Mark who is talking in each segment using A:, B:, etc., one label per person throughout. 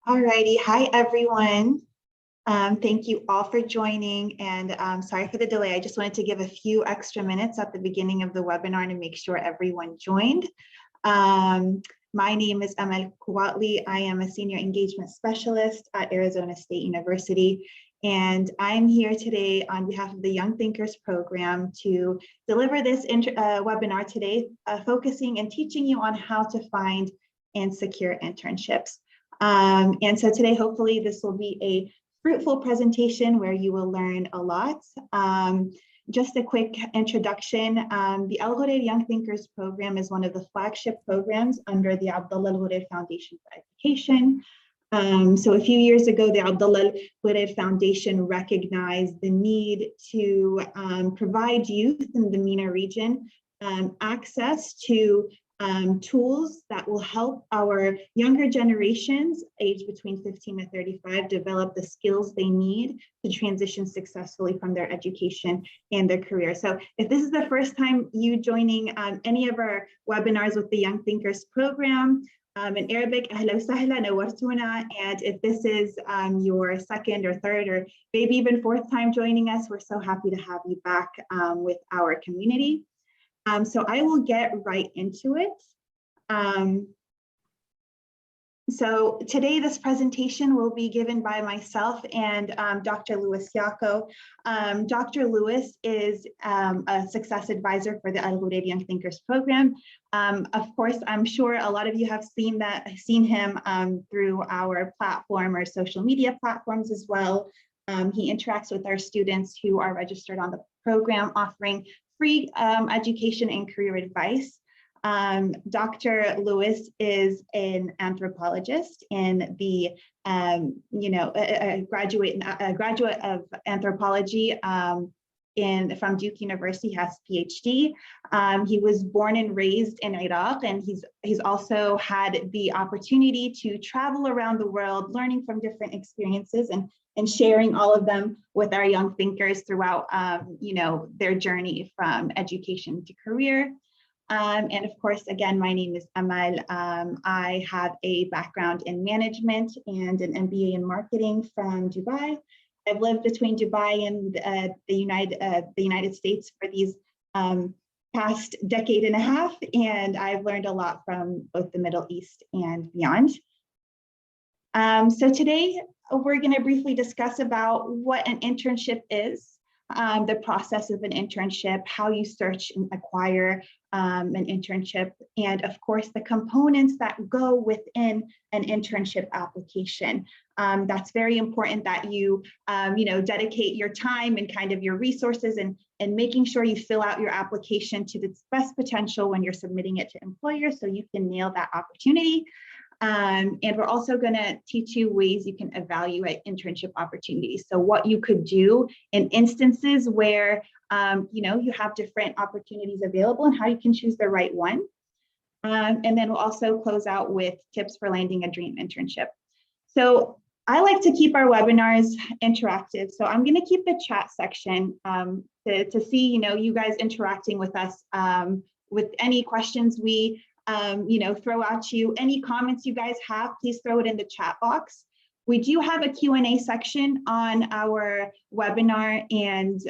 A: Alrighty, hi everyone. Thank you all for joining, and sorry for the delay. I just wanted to give a few extra minutes at the beginning of the webinar to make sure everyone joined. My name is Amal Kowatli. I am a Senior Engagement Specialist at Arizona State University, and I'm here today on behalf of the Young Thinkers Program to deliver this webinar today, focusing and teaching you on how to find and secure internships. And so today, hopefully, this will be a fruitful presentation where you will learn a lot. Just a quick introduction. The Al Ghurair Young Thinkers Program is one of the flagship programs under the Abdullah Al Ghurair Foundation for Education. So a few years ago, the Abdullah Al Ghurair Foundation recognized the need to provide youth in the MENA region access to tools that will help our younger generations aged between 15 to 35 develop the skills they need to transition successfully from their education and their career. So if this is the first time you joining any of our webinars with the Young Thinkers Program, in Arabic, ahla wa sahla, nawartuna. And if this is your second or third or maybe even fourth time joining us, we're so happy to have you back with our community. So I will get right into it. So today this presentation will be given by myself and Dr. Louis Yako. Dr. Louis is a success advisor for the Al Ghurair Young Thinkers Program. Of course, I'm sure a lot of you have seen him through our platform or social media platforms as well. He interacts with our students who are registered on the program, offering free education and career advice. Dr. Lewis is an anthropologist in the, a graduate of anthropology from Duke University, has PhD. He was born and raised in Iraq, and he's also had the opportunity to travel around the world, learning from different experiences and sharing all of them with our young thinkers throughout, their journey from education to career. And of course, again, my name is Amal. I have a background in management and an MBA in marketing from Dubai. I've lived between Dubai and the United States for these past decade and a half, and I've learned a lot from both the Middle East and beyond. So today, we're going to briefly discuss about what an internship is, the process of an internship, how you search and acquire an internship, and of course, the components that go within an internship application. That's very important that you, dedicate your time and kind of your resources and making sure you fill out your application to its best potential when you're submitting it to employers so you can nail that opportunity. And we're also going to teach you ways you can evaluate internship opportunities. So what you could do in instances where, you have different opportunities available and how you can choose the right one. And then we'll also close out with tips for landing a dream internship. So I like to keep our webinars interactive. So I'm going to keep the chat section to see, you guys interacting with us with any questions we throw at you. Any comments you guys have, please throw it in the chat box. We do have a Q&A section on our webinar, and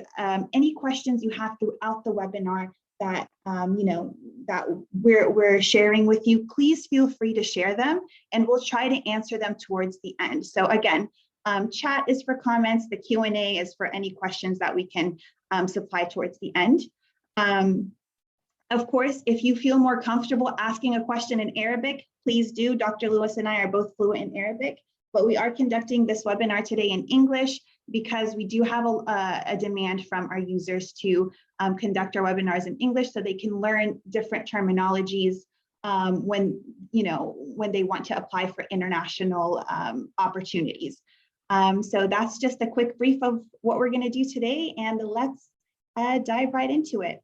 A: any questions you have throughout the webinar that that we're sharing with you, please feel free to share them, and we'll try to answer them towards the end. So again, chat is for comments, the Q&A is for any questions that we can supply towards the end. Of course, if you feel more comfortable asking a question in Arabic, please do. Dr. Lewis and I are both fluent in Arabic, but we are conducting this webinar today in English because we do have a demand from our users to conduct our webinars in English so they can learn different terminologies when they want to apply for international opportunities. So that's just a quick brief of what we're going to do today, and let's dive right into it.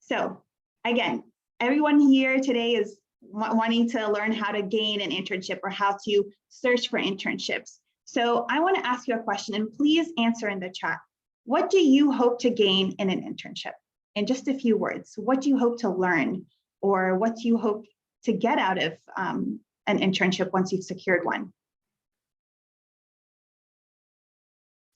A: So again, everyone here today is wanting to learn how to gain an internship or how to search for internships. So I want to ask you a question, and please answer in the chat. What do you hope to gain in an internship? In just a few words, what do you hope to learn, or what do you hope to get out of an internship once you've secured one?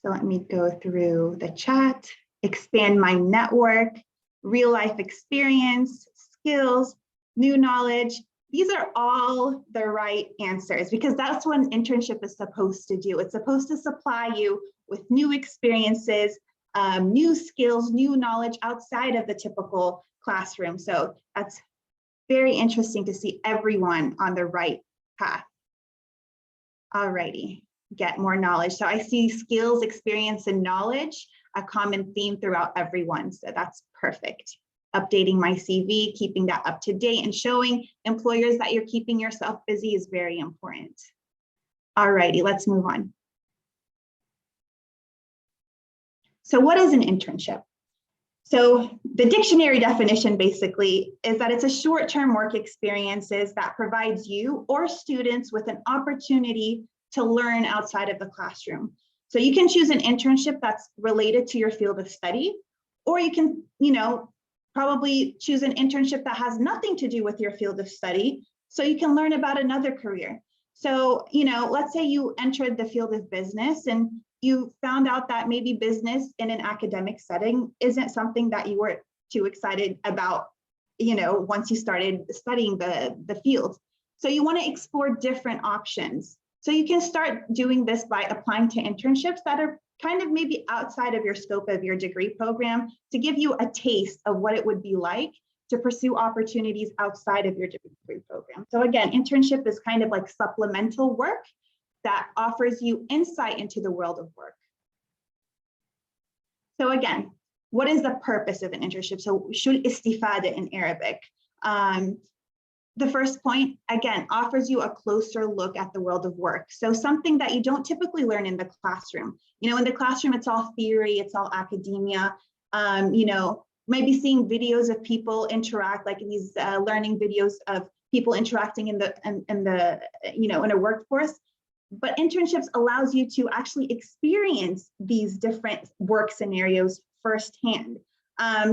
A: So let me go through the chat. Expand my network, real life experience, skills, new knowledge. These are all the right answers because that's what an internship is supposed to do. It's supposed to supply you with new experiences, new skills, new knowledge outside of the typical classroom. So that's very interesting to see everyone on the right path. Alrighty, get more knowledge. So I see skills, experience, and knowledge, a common theme throughout everyone. So that's perfect. Updating my CV, keeping that up to date, and showing employers that you're keeping yourself busy is very important. Alrighty, let's move on. So what is an internship? So the dictionary definition basically is that it's a short-term work experiences that provides you or students with an opportunity to learn outside of the classroom. So you can choose an internship that's related to your field of study, or you can, probably choose an internship that has nothing to do with your field of study, so you can learn about another career. So, let's say you entered the field of business and you found out that maybe business in an academic setting isn't something that you were too excited about, once you started studying the field. So you want to explore different options. So you can start doing this by applying to internships that are kind of maybe outside of your scope of your degree program to give you a taste of what it would be like to pursue opportunities outside of your degree program. So again, internship is kind of like supplemental work that offers you insight into the world of work. So again, what is the purpose of an internship? So shul istifada in Arabic. The first point, again, offers you a closer look at the world of work. So something that you don't typically learn in the classroom. In the classroom, it's all theory, it's all academia. Maybe seeing videos of people interact, like these learning videos of people interacting in a workforce. But internships allows you to actually experience these different work scenarios firsthand.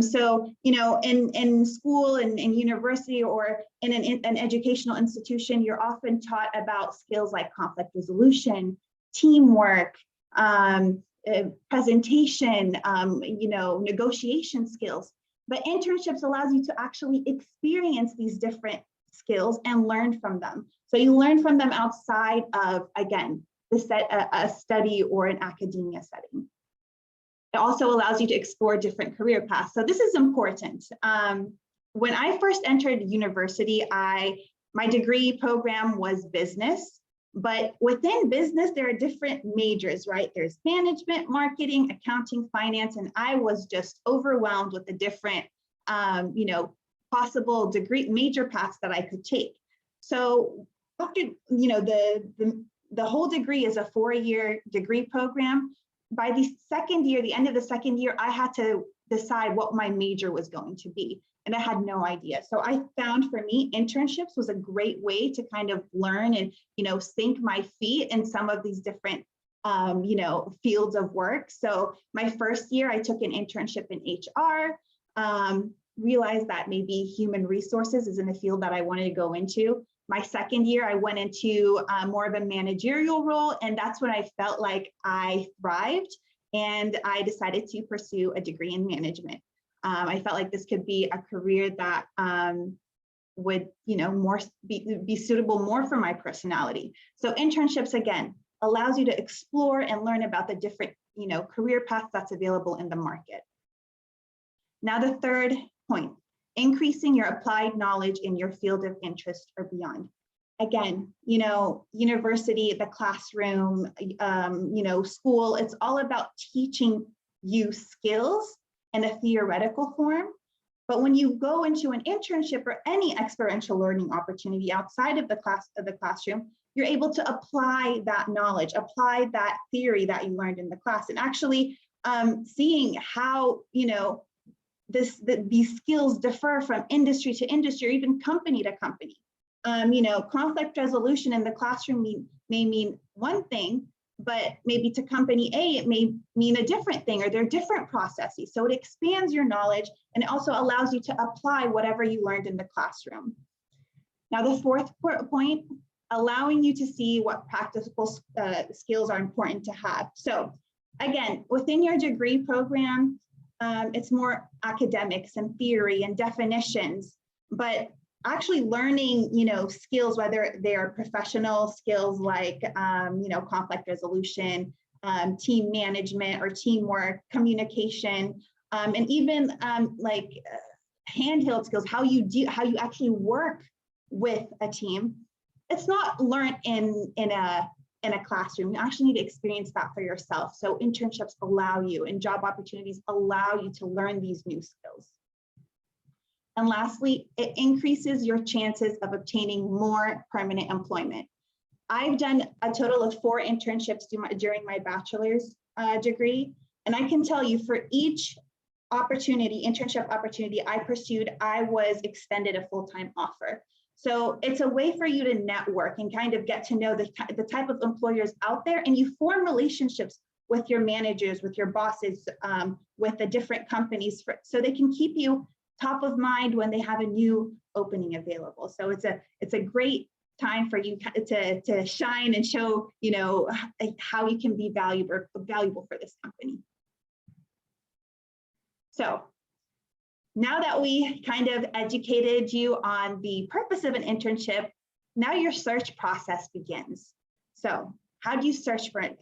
A: So, in school and in university or in an educational institution, you're often taught about skills like conflict resolution, teamwork, presentation, negotiation skills. But internships allows you to actually experience these different skills and learn from them. So you learn from them outside of, again, a study or an academia setting. It also allows you to explore different career paths. So this is important. When I first entered university, my degree program was business, but within business, there are different majors, right? There's management, marketing, accounting, finance, and I was just overwhelmed with the different, possible major paths that I could take. So after, the whole degree is a 4-year degree program. By the second year, the end of the second year, I had to decide what my major was going to be. And I had no idea. So I found for me, internships was a great way to kind of learn and, sink my feet in some of these different, fields of work. So my first year, I took an internship in HR, realized that maybe human resources isn't a field that I wanted to go into. My second year, I went into more of a managerial role, and that's when I felt like I thrived, and I decided to pursue a degree in management. I felt like this could be a career that would, be suitable more for my personality. So internships, again, allows you to explore and learn about the different, career paths that's available in the market. Now, the third point, increasing your applied knowledge in your field of interest or beyond. Again, university, the classroom, school, it's all about teaching you skills in a theoretical form. But when you go into an internship or any experiential learning opportunity outside of the classroom, you're able to apply that knowledge, apply that theory that you learned in the class, and actually seeing how, these skills differ from industry to industry, or even company to company. Conflict resolution in the classroom may mean one thing, but maybe to company A, it may mean a different thing, or they're different processes. So it expands your knowledge, and it also allows you to apply whatever you learned in the classroom. Now, the fourth point, allowing you to see what practical skills are important to have. So Again, within your degree program, it's more academics and theory and definitions, but actually learning, skills, whether they are professional skills like, conflict resolution, team management or teamwork, communication, and even handheld skills, how you actually work with a team. It's not learned in a classroom. You actually need to experience that for yourself. So internships allow you, and job opportunities allow you to learn these new skills. And lastly, it increases your chances of obtaining more permanent employment. I've done a total of 4 internships during my bachelor's degree. And I can tell you, for each internship opportunity I pursued, I was extended a full-time offer. So it's a way for you to network and kind of get to know the type of employers out there, and you form relationships with your managers, with your bosses, with the different companies, so they can keep you top of mind when they have a new opening available. So it's a great time for you to shine and show, how you can be valuable for this company. So now that we kind of educated you on the purpose of an internship, now your search process begins. So how do you search for an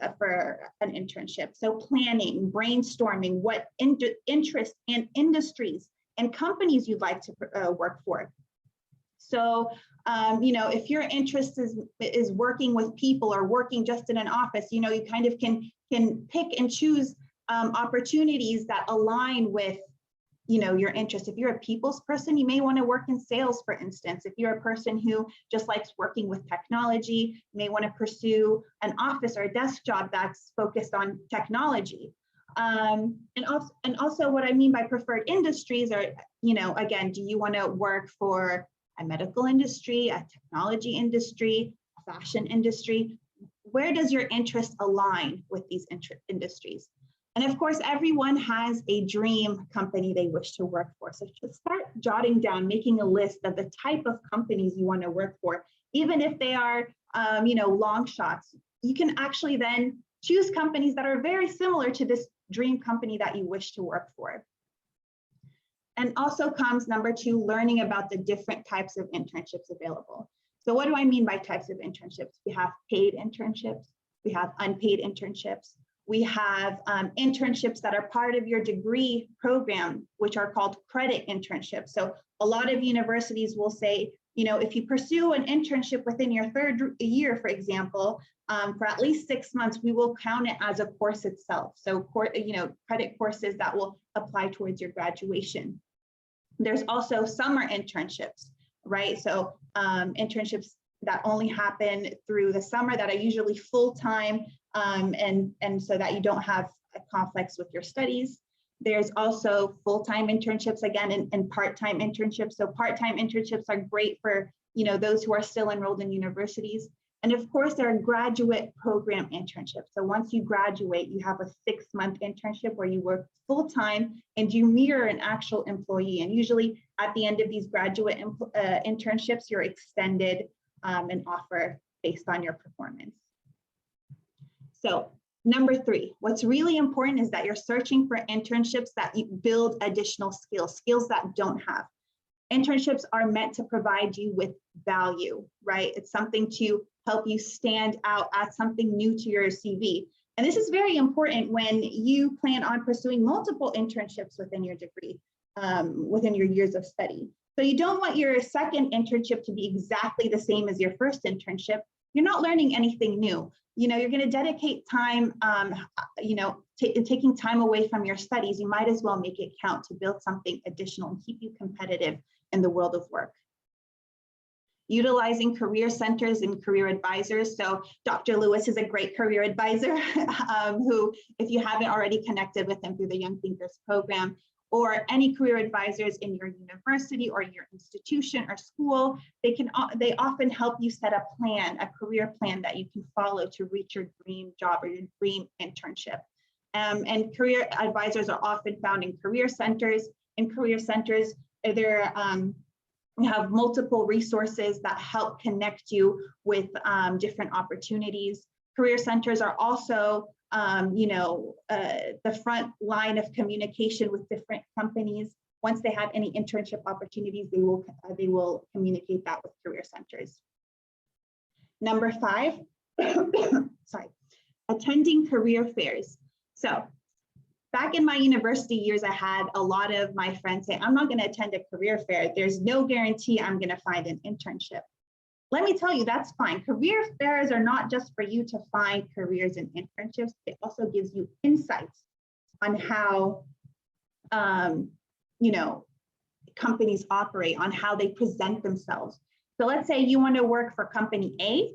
A: internship? So planning, brainstorming, what interests and industries and companies you'd like to work for. So, if your interest is working with people or working just in an office, you kind of can pick and choose opportunities that align with your interest. If you're a people's person, you may want to work in sales, for instance. If you're a person who just likes working with technology, you may want to pursue an office or a desk job that's focused on technology. And also what I mean by preferred industries are, again, do you want to work for a medical industry, a technology industry, a fashion industry? Where does your interest align with these industries? And of course, everyone has a dream company they wish to work for. So just start jotting down, making a list of the type of companies you want to work for. Even if they are, long shots, you can actually then choose companies that are very similar to this dream company that you wish to work for. And also comes number 2, learning about the different types of internships available. So what do I mean by types of internships? We have paid internships, we have unpaid internships. We have internships that are part of your degree program, which are called credit internships. So a lot of universities will say, if you pursue an internship within your 3rd year, for example, for at least 6 months, we will count it as a course itself. So, credit courses that will apply towards your graduation. There's also summer internships, right? So internships that only happen through the summer that are usually full-time, and so that you don't have conflicts with your studies. There's also full-time internships, again, and part-time internships. So part-time internships are great for those who are still enrolled in universities. And of course, there are graduate program internships. So once you graduate, you have a 6-month internship where you work full-time and you mirror an actual employee. And usually at the end of these graduate internships, you're extended an offer based on your performance. So number 3, what's really important is that you're searching for internships that you build additional skills that don't have. Internships are meant to provide you with value, right? It's something to help you stand out, add something new to your CV. And this is very important when you plan on pursuing multiple internships within your degree, within your years of study. So you don't want your second internship to be exactly the same as your first internship. You're not learning anything new. You're going to dedicate time, taking time away from your studies. You might as well make it count to build something additional and keep you competitive in the world of work. Utilizing career centers and career advisors. So Dr. Lewis is a great career advisor who, if you haven't already connected with him through the Young Thinkers program, or any career advisors in your university or your institution or school, they often help you set a plan, a career plan that you can follow to reach your dream job or your dream internship. And career advisors are often found in career centers. In career centers, we have multiple resources that help connect you with different opportunities. Career centers are also the front line of communication with different companies. Once they have any internship opportunities, they will communicate that with career centers. Number 5, sorry, attending career fairs. So back in my university years, I had a lot of my friends say, I'm not going to attend a career fair. There's no guarantee I'm going to find an internship. Let me tell you, that's fine. Career fairs are not just for you to find careers and internships. It also gives you insights on how, companies operate, on how they present themselves. So let's say you want to work for company A,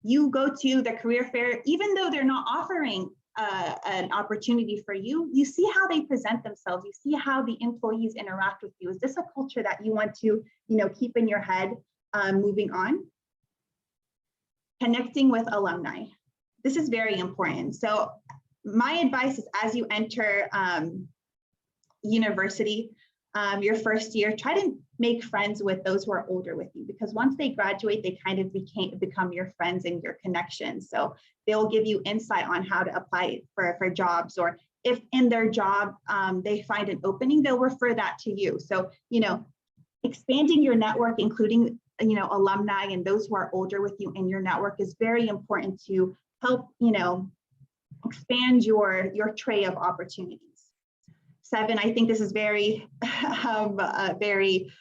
A: you go to the career fair, even though they're not offering an opportunity for you, you see how they present themselves. You see how the employees interact with you. Is this a culture that you want to, keep in your head moving on? Connecting with alumni. This is very important. So my advice is, as you enter university, your first year, try to make friends with those who are older with you, because once they graduate, they kind of become your friends and your connections. So they'll give you insight on how to apply for jobs, or if in their job they find an opening, they'll refer that to you. So, expanding your network, including, alumni and those who are older with you in your network, is very important to help, expand your tray of opportunities. 7, I think this is very, very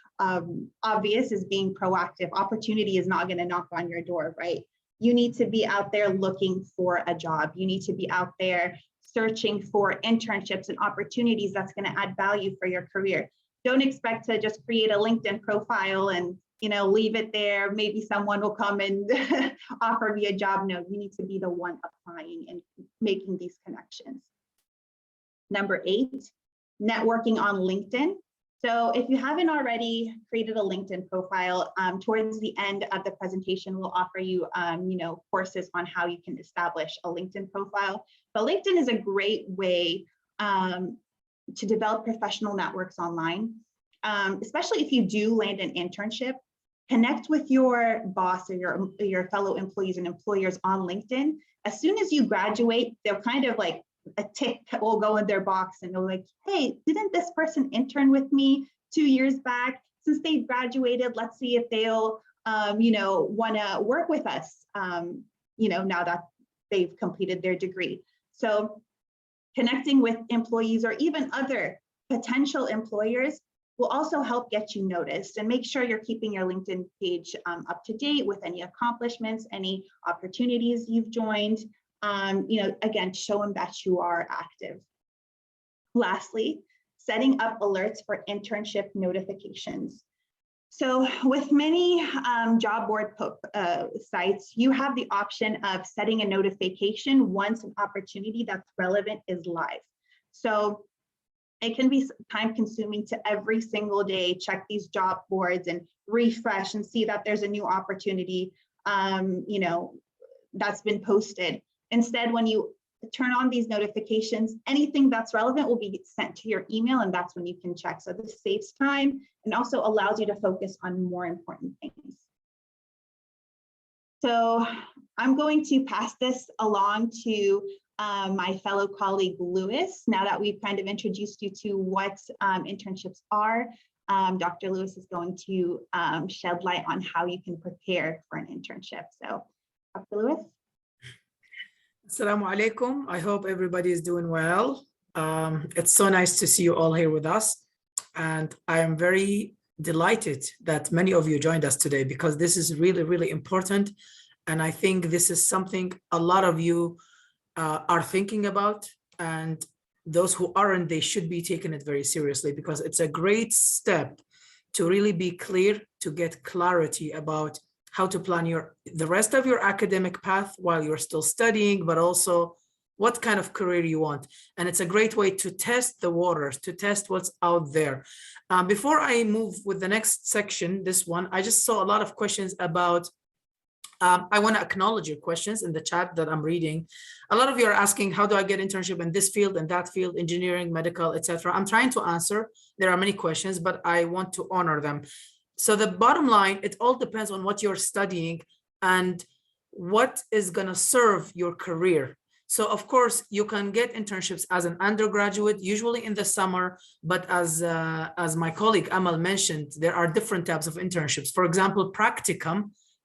A: obvious, is being proactive. Opportunity is not going to knock on your door, right? You need to be out there looking for a job. You need to be out there searching for internships and opportunities that's going to add value for your career. Don't expect to just create a LinkedIn profile and, leave it there. Maybe someone will come and offer me a job. No, you need to be the one applying and making these connections. Number 8, networking on LinkedIn. So if you haven't already created a LinkedIn profile, towards the end of the presentation, we'll offer you, courses on how you can establish a LinkedIn profile. But LinkedIn is a great way to develop professional networks online, especially if you do land an internship. Connect with your boss or your fellow employees and employers on LinkedIn. As soon as you graduate, they'll kind of like a tick will go in their box and they're like, hey, didn't this person intern with me 2 years back? Since they graduated, let's see if they'll, want to work with us, now that they've completed their degree. So connecting with employees or even other potential employers will also help get you noticed, and make sure you're keeping your LinkedIn page up to date with any accomplishments, any opportunities you've joined. Again, show them that you are active. Lastly, setting up alerts for internship notifications. So with many job board sites, you have the option of setting a notification once an opportunity that's relevant is live. So it can be time consuming to every single day check these job boards and refresh and see that there's a new opportunity, that's been posted. Instead, when you turn on these notifications, anything that's relevant will be sent to your email, and that's when you can check. So this saves time and also allows you to focus on more important things. So I'm going to pass this along to my fellow colleague, Lewis. Now that we've kind of introduced you to what internships are, Dr. Lewis is going to shed light on how you can prepare for an internship. So Dr. Lewis.
B: Assalamu alaikum. I hope everybody is doing well. It's so nice to see you all here with us. And I am very delighted that many of you joined us today, because this is really, really important. And I think this is something a lot of you are thinking about. And those who aren't, they should be taking it very seriously, because it's a great step to really be clear, to get clarity about how to plan the rest of your academic path while you're still studying, but also what kind of career you want. And it's a great way to test the waters, to test what's out there. Before I move with the next section, this one, I just saw a lot of questions about, I want to acknowledge your questions in the chat that I'm reading. A lot of you are asking, how do I get internship in this field and that field, engineering, medical, etc. I'm trying to answer. There are many questions, but I want to honor them. So the bottom line, it all depends on what you're studying and what is going to serve your career. So of course you can get internships as an undergraduate, usually in the summer, but as my colleague Amal mentioned, there are different types of internships. For example, practicum,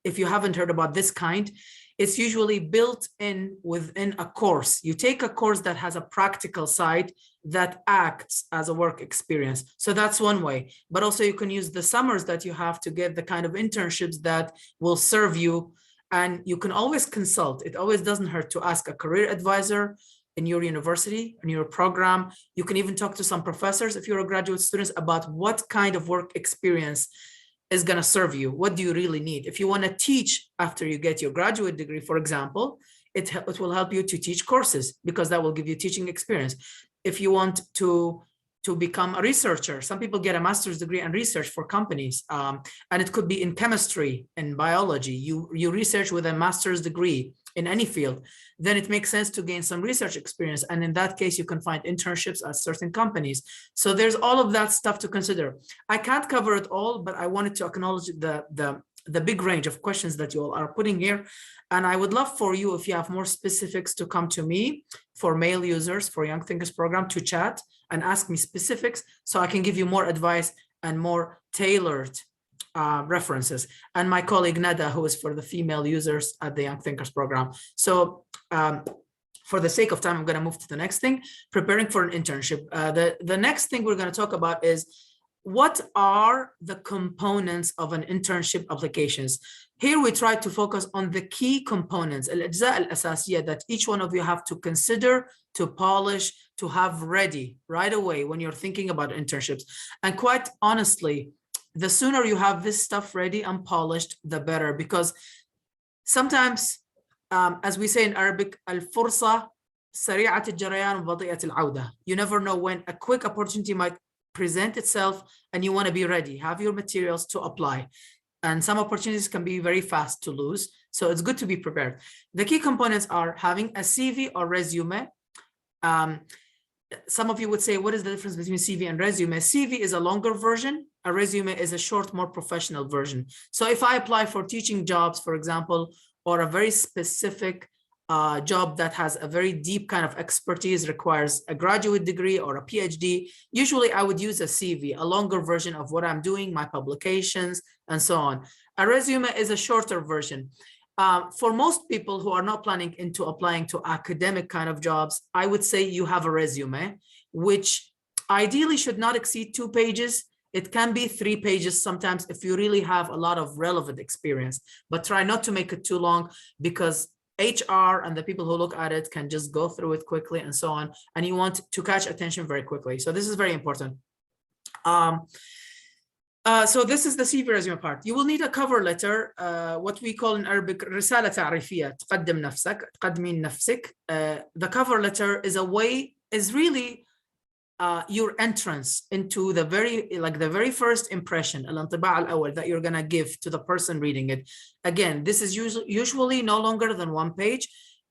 B: if you haven't heard about this kind, it's usually built in within a course. You take a course that has a practical side that acts as a work experience. So that's one way, but also you can use the summers that you have to get the kind of internships that will serve you. And you can always consult. It always doesn't hurt to ask a career advisor in your university, in your program. You can even talk to some professors if you're a graduate student about what kind of work experience is going to serve you. What do you really need? If you want to teach after you get your graduate degree, for example, it will help you to teach courses because that will give you teaching experience. If you want to become a researcher, some people get a master's degree in research for companies, and it could be in chemistry and biology. You research with a master's degree in any field, then it makes sense to gain some research experience. And in that case, you can find internships at certain companies. So there's all of that stuff to consider. I can't cover it all, but I wanted to acknowledge the big range of questions that you all are putting here. And I would love for you, if you have more specifics, to come to me for male users for Young Thinkers program to chat and ask me specifics so I can give you more advice and more tailored references. And my colleague Nada, who is for the female users at the Young Thinkers program. So for the sake of time, I'm going to move to the next thing, preparing for an internship. The next thing we're going to talk about is what are the components of an internship applications. Here we try to focus on the key components, الأجزاء الأساسية, that each one of you have to consider, to polish, to have ready right away when you're thinking about internships. And quite honestly, the sooner you have this stuff ready and polished, the better, because sometimes, as we say in Arabic, الفرصة سريعة الجريان وبطيئة العودة. You never know when a quick opportunity might present itself and you want to be ready, have your materials to apply. And some opportunities can be very fast to lose. So it's good to be prepared. The key components are having a CV or resume. Some of you would say, what is the difference between CV and resume? CV is a longer version. A resume is a short, more professional version. So if I apply for teaching jobs, for example, or a very specific job that has a very deep kind of expertise, requires a graduate degree or a PhD, usually I would use a CV, a longer version of what I'm doing, my publications, and so on. A resume is a shorter version. For most people who are not planning into applying to academic kind of jobs, I would say you have a resume, which ideally should not exceed 2 pages. It can be 3 pages sometimes if you really have a lot of relevant experience, but try not to make it too long because HR and the people who look at it can just go through it quickly and so on. And you want to catch attention very quickly. So this is very important. So this is the CV resume part. You will need a cover letter, what we call in Arabic رسالة تعريفية. تقدم نفسك، تقدمين نفسك. The cover letter is really your entrance into the very first impression, الانطباع الأول, that you're gonna give to the person reading it. Again, this is usually no longer than 1 page.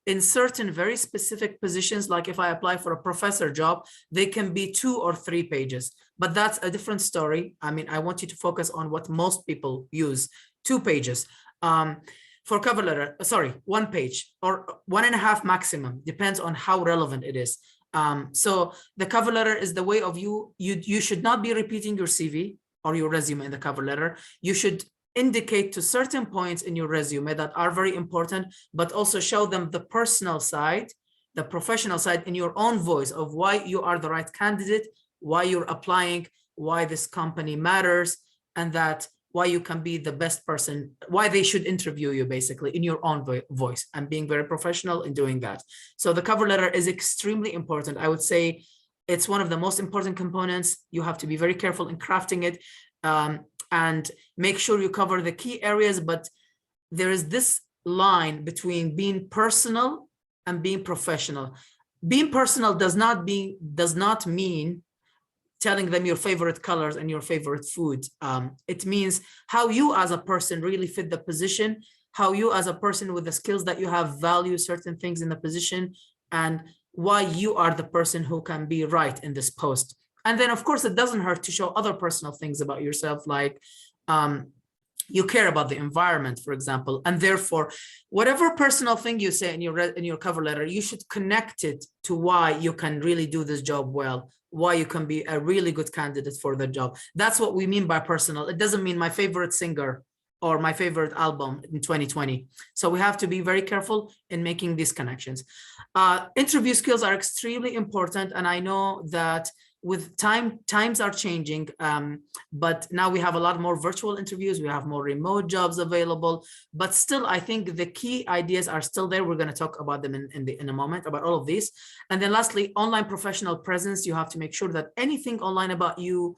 B: In certain very specific positions, like if I apply for a professor job, they can be 2 or 3 pages, but that's a different story. I mean, I want you to focus on what most people use, 2 pages. For cover letter, sorry, 1 page or 1.5 maximum, depends on how relevant it is. So the cover letter is the way of you should not be repeating your CV or your resume in the cover letter. You should indicate to certain points in your resume that are very important, but also show them the personal side, the professional side in your own voice of why you are the right candidate, why you're applying, why this company matters, and that why you can be the best person, why they should interview you basically in your own voice, and being very professional in doing that. So the cover letter is extremely important. I would say it's one of the most important components. You have to be very careful in crafting it. And make sure you cover the key areas, but there is this line between being personal and being professional. Being personal does not mean telling them your favorite colors and your favorite food. It means how you as a person really fit the position, how you as a person with the skills that you have value certain things in the position, and why you are the person who can be right in this post. And then, of course, it doesn't hurt to show other personal things about yourself, like you care about the environment, for example, and therefore, whatever personal thing you say in your cover letter, you should connect it to why you can really do this job well, why you can be a really good candidate for the job. That's what we mean by personal. It doesn't mean my favorite singer or my favorite album in 2020. So we have to be very careful in making these connections. Interview skills are extremely important, and I know that with times are changing, but now we have a lot more virtual interviews, we have more remote jobs available, but still I think the key ideas are still there. We're going to talk about them in a moment, about all of these. And then lastly, online professional presence. You have to make sure that anything online about you,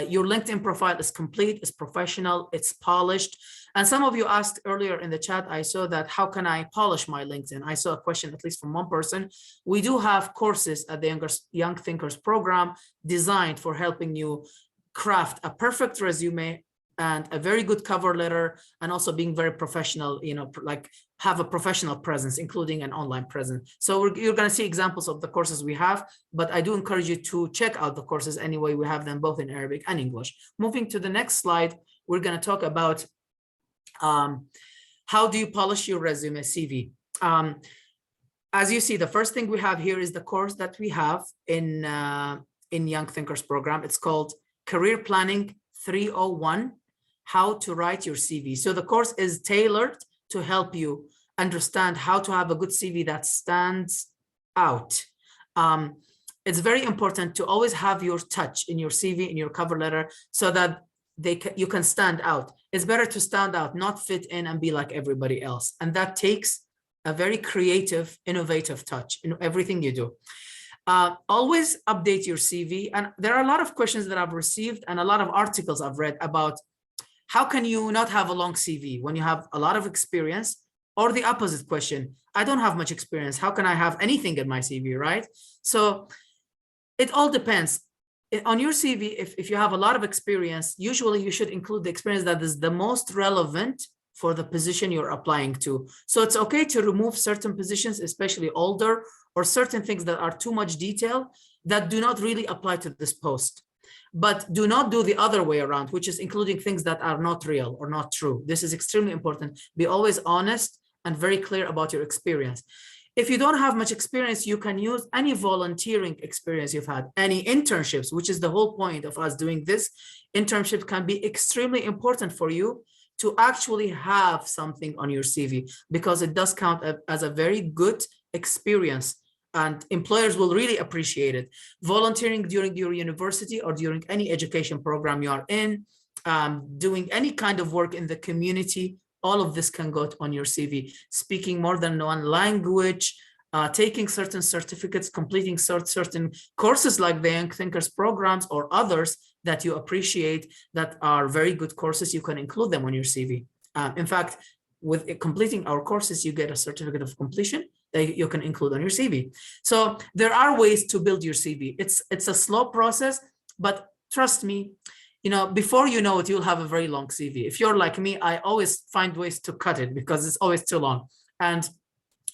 B: your LinkedIn profile is complete, is professional, it's polished. And some of you asked earlier in the chat, I saw that, how can I polish my LinkedIn? I saw a question, at least from one person. We do have courses at the Young Thinkers program designed for helping you craft a perfect resume and a very good cover letter, and also being very professional, you know, like have a professional presence, including an online presence. So you're going to see examples of the courses we have, but I do encourage you to check out the courses anyway. We have them both in Arabic and English. Moving to the next slide, we're going to talk about how do you polish your resume, CV. As you see, the first thing we have here is the course that we have in Young Thinkers program. It's called Career Planning 301, How to Write Your CV. So the course is tailored to help you understand how to have a good CV that stands out. It's very important to always have your touch in your CV, in your cover letter, so that you can stand out. It's better to stand out, not fit in and be like everybody else. And that takes a very creative, innovative touch in everything you do. Always update your CV. And there are a lot of questions that I've received and a lot of articles I've read about how can you not have a long CV when you have a lot of experience, or the opposite question, I don't have much experience, how can I have anything in my CV, right? So it all depends. On your CV, if you have a lot of experience, usually you should include the experience that is the most relevant for the position you're applying to. So it's okay to remove certain positions, especially older, or certain things that are too much detail that do not really apply to this post. But do not do the other way around, which is including things that are not real or not true. This is extremely important. Be always honest and very clear about your experience. If you don't have much experience, you can use any volunteering experience you've had, any internships, which is the whole point of us doing this. Internship can be extremely important for you to actually have something on your CV, because it does count as a very good experience, and employers will really appreciate it. Volunteering during your university or during any education program you are in, doing any kind of work in the community, all of this can go on your CV. Speaking more than one language, taking certain certificates, completing certain courses like the Young Thinkers programs or others that you appreciate that are very good courses, you can include them on your CV. In fact, with completing our courses, you get a certificate of completion that you can include on your CV. So there are ways to build your CV. It's a slow process, but trust me, you know, before you know it, you'll have a very long CV. If you're like me, I always find ways to cut it because it's always too long. And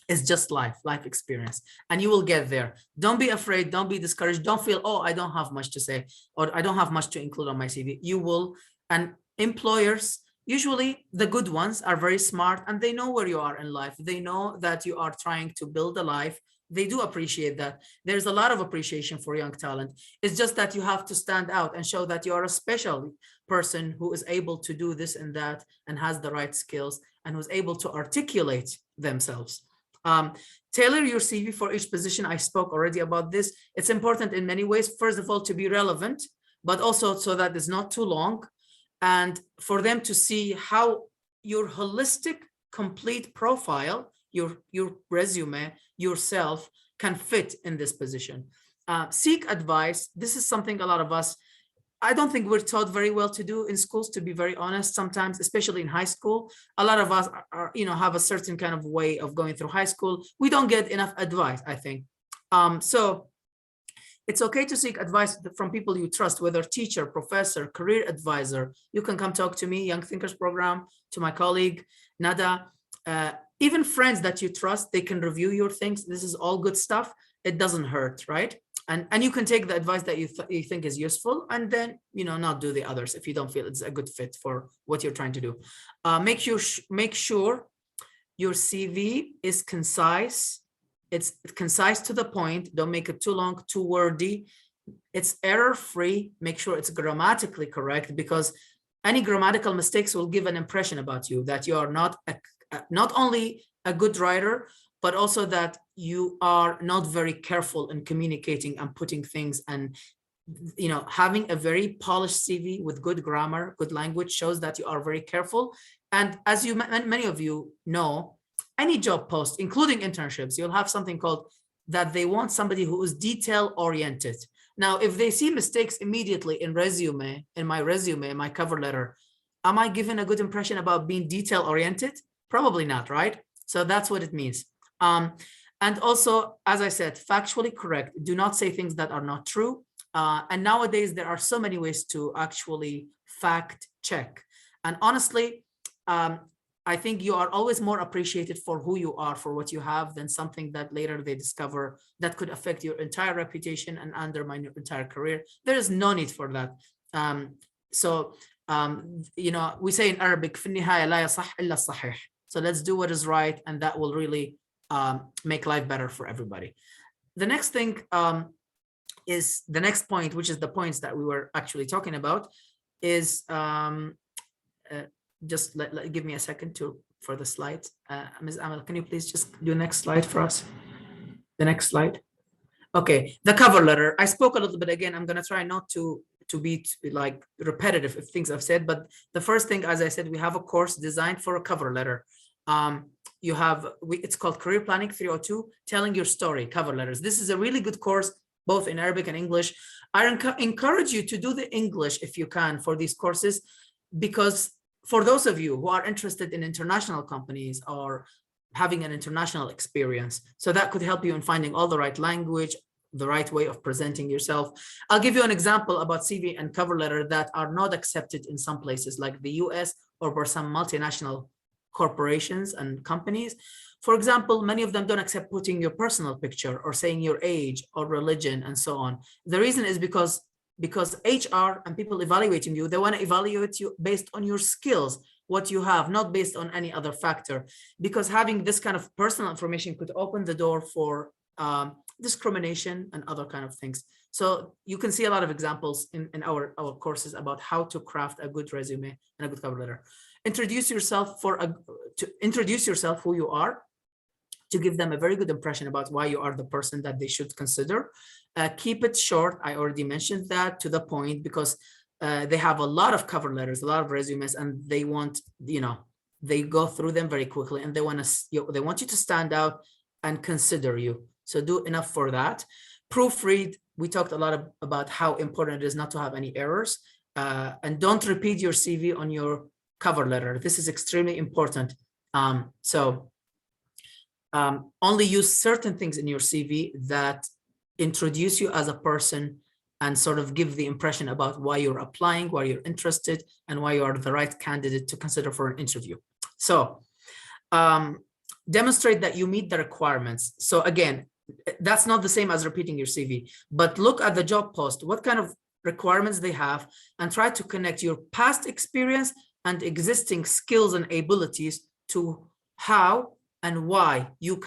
B: it's just life experience, and you will get there. Don't be afraid, don't be discouraged, don't feel, oh, I don't have much to say, or I don't have much to include on my CV. You will. And employers, usually the good ones, are very smart and they know where you are in life. They know that you are trying to build a life. They do appreciate that. There's a lot of appreciation for young talent. It's just that you have to stand out and show that you are a special person who is able to do this and that, and has the right skills, and who's able to articulate themselves. Tailor your CV for each position. I spoke already about this. It's important in many ways. First of all, to be relevant, but also so that it's not too long, and for them to see how your holistic, complete profile, your resume, yourself, can fit in this position. Seek advice. This is something a lot of us, I don't think we're taught very well to do in schools, to be very honest. Sometimes, especially in high school, a lot of us are, you know, have a certain kind of way of going through high school. We don't get enough advice, I think. So it's okay to seek advice from people you trust, whether teacher, professor, career advisor. You can come talk to me, Young Thinkers program, to my colleague, Nada, even friends that you trust, they can review your things. This is all good stuff. It doesn't hurt, right? and you can take the advice that you think is useful, and then not do the others if you don't feel it's a good fit for what you're trying to do. Make sure your CV is concise. It's concise to the point. Don't make it too long, too wordy. It's error-free. Make sure it's grammatically correct, because any grammatical mistakes will give an impression about you that you are not only a good writer, but also that you are not very careful in communicating and putting things, and having a very polished CV with good grammar, good language shows that you are very careful. And as many of you know, any job post, including internships, you'll have something called that they want somebody who is detail oriented. Now, if they see mistakes immediately in my cover letter, am I given a good impression about being detail oriented? Probably not, right? So that's what it means. And also, as I said, factually correct. Do not say things that are not true. And nowadays, there are so many ways to actually fact check. And honestly, I think you are always more appreciated for who you are, for what you have, than something that later they discover that could affect your entire reputation and undermine your entire career. There is no need for that. We say in Arabic, في النهاية لا يصح إلا الصحيح. So let's do what is right, and that will really make life better for everybody. The next thing is the next point, which is the points that we were actually talking about, is just give me a second for the slides. Ms. Amal, can you please just do the next slide for us? The next slide. Okay, the cover letter. I spoke a little bit again. I'm going to try not to be like repetitive of things I've said, but the first thing, as I said, we have a course designed for a cover letter. It's called Career Planning 302, Telling Your Story, Cover Letters. This is a really good course, both in Arabic and English. I encourage you to do the English if you can for these courses, because for those of you who are interested in international companies or having an international experience, so that could help you in finding all the right language, the right way of presenting yourself. I'll give you an example about CV and cover letter that are not accepted in some places like the US or for some multinational corporations and companies. For example, many of them don't accept putting your personal picture or saying your age or religion and so on. The reason is because HR and people evaluating you, they want to evaluate you based on your skills, what you have, not based on any other factor, because having this kind of personal information could open the door for discrimination and other kind of things. So you can see a lot of examples in our courses about how to craft a good resume and a good cover letter. Introduce yourself who you are, to give them a very good impression about why you are the person that they should consider. Keep it short. I already mentioned that, to the point, because they have a lot of cover letters, a lot of resumes, and they want, they go through them very quickly, and they want you to stand out and consider you. So do enough for that. Proofread. We talked a lot about how important it is not to have any errors, and don't repeat your CV on your cover letter. This is extremely important. Only use certain things in your CV that introduce you as a person and sort of give the impression about why you're applying, why you're interested, and why you are the right candidate to consider for an interview. So demonstrate that you meet the requirements. So again, that's not the same as repeating your CV, but look at the job post, what kind of requirements they have, and try to connect your past experience and existing skills and abilities to how and why you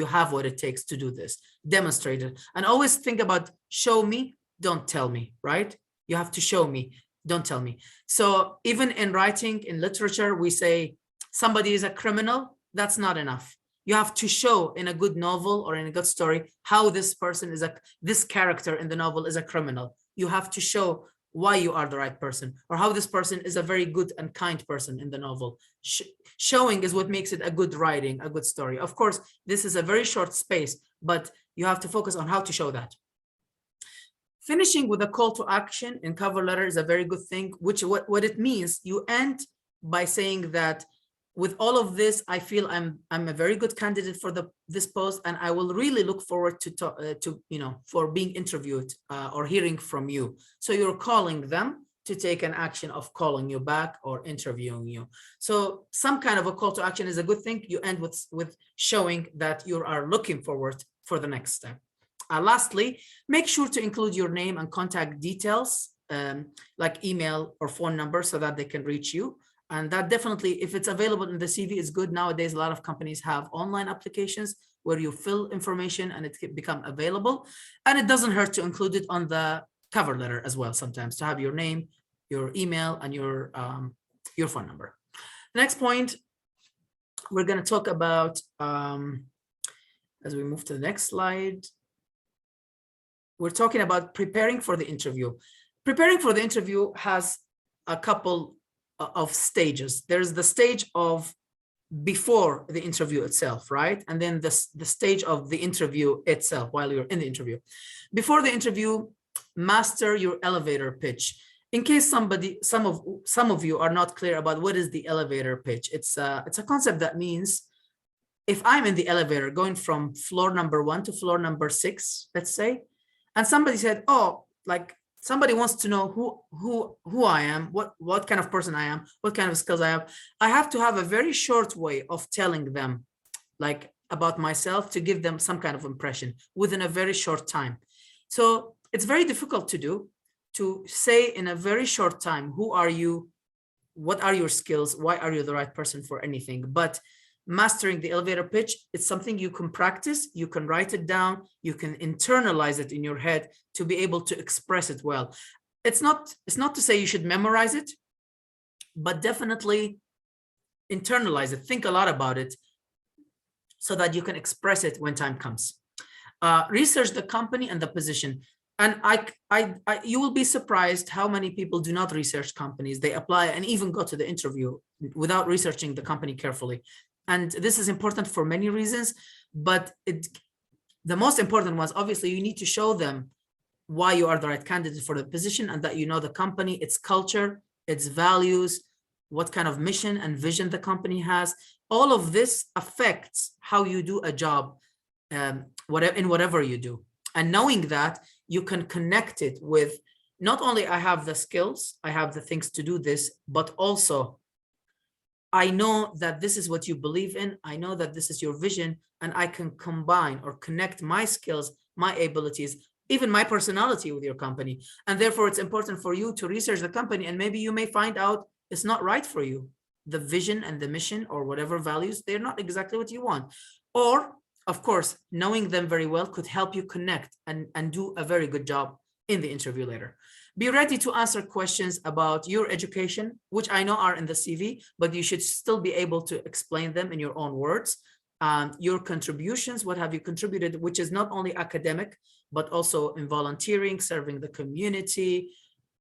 B: have what it takes to do this. Demonstrate it. And always think about show me, don't tell me, right? You have to show me, don't tell me. So even in writing, in literature, we say somebody is a criminal. That's not enough. You have to show in a good novel or in a good story how this person is this character in the novel is a criminal. You have to show why you are the right person, or how this person is a very good and kind person in the novel. Showing is what makes it a good writing, a good story. Of course, this is a very short space, but you have to focus on how to show that. Finishing with a call to action in cover letter is a very good thing, which what it means, you end by saying that with all of this, I feel I'm a very good candidate for this post, and I will really look forward for being interviewed or hearing from you. So you're calling them to take an action of calling you back or interviewing you. So some kind of a call to action is a good thing. You end with showing that you are looking forward for the next step. Lastly, make sure to include your name and contact details, like email or phone number, so that they can reach you. And that definitely, if it's available in the CV, is good. Nowadays, a lot of companies have online applications where you fill information and it can become available. And it doesn't hurt to include it on the cover letter as well, sometimes, to have your name, your email, and your phone number. The next point we're going to talk about, as we move to the next slide, we're talking about preparing for the interview. Preparing for the interview has a couple of stages. There's the stage of before the interview itself, right? And then the stage of the interview itself while you're in the interview. Before the interview, master your elevator pitch. In case some of you are not clear about what is the elevator pitch, it's a concept that means if I'm in the elevator going from floor number 1 to floor number 6, let's say, and somebody said, oh, like somebody wants to know who I am, what kind of person I am, what kind of skills I have to have a very short way of telling them like about myself to give them some kind of impression within a very short time. So it's very difficult to do, to say in a very short time, who are you, what are your skills, why are you the right person for anything. But mastering the elevator pitch, it's something you can practice, you can write it down, you can internalize it in your head to be able to express it well. It's not to say you should memorize it, but definitely internalize it, think a lot about it so that you can express it when time comes. Research the company and the position. And you will be surprised how many people do not research companies. They apply and even go to the interview without researching the company carefully. And this is important for many reasons, but the most important ones, obviously, you need to show them why you are the right candidate for the position and that you know the company, its culture, its values, what kind of mission and vision the company has. All of this affects how you do a job, in whatever you do. And knowing that, you can connect it with not only I have the skills, I have the things to do this, but also I know that this is what you believe in. I know that this is your vision, and I can combine or connect my skills, my abilities, even my personality with your company. And therefore, it's important for you to research the company, and maybe you may find out it's not right for you. The vision and the mission or whatever values, they're not exactly what you want. Or, of course, knowing them very well could help you connect and do a very good job in the interview later. Be ready to answer questions about your education, which I know are in the CV, but you should still be able to explain them in your own words. Your contributions, what have you contributed, which is not only academic, but also in volunteering, serving the community.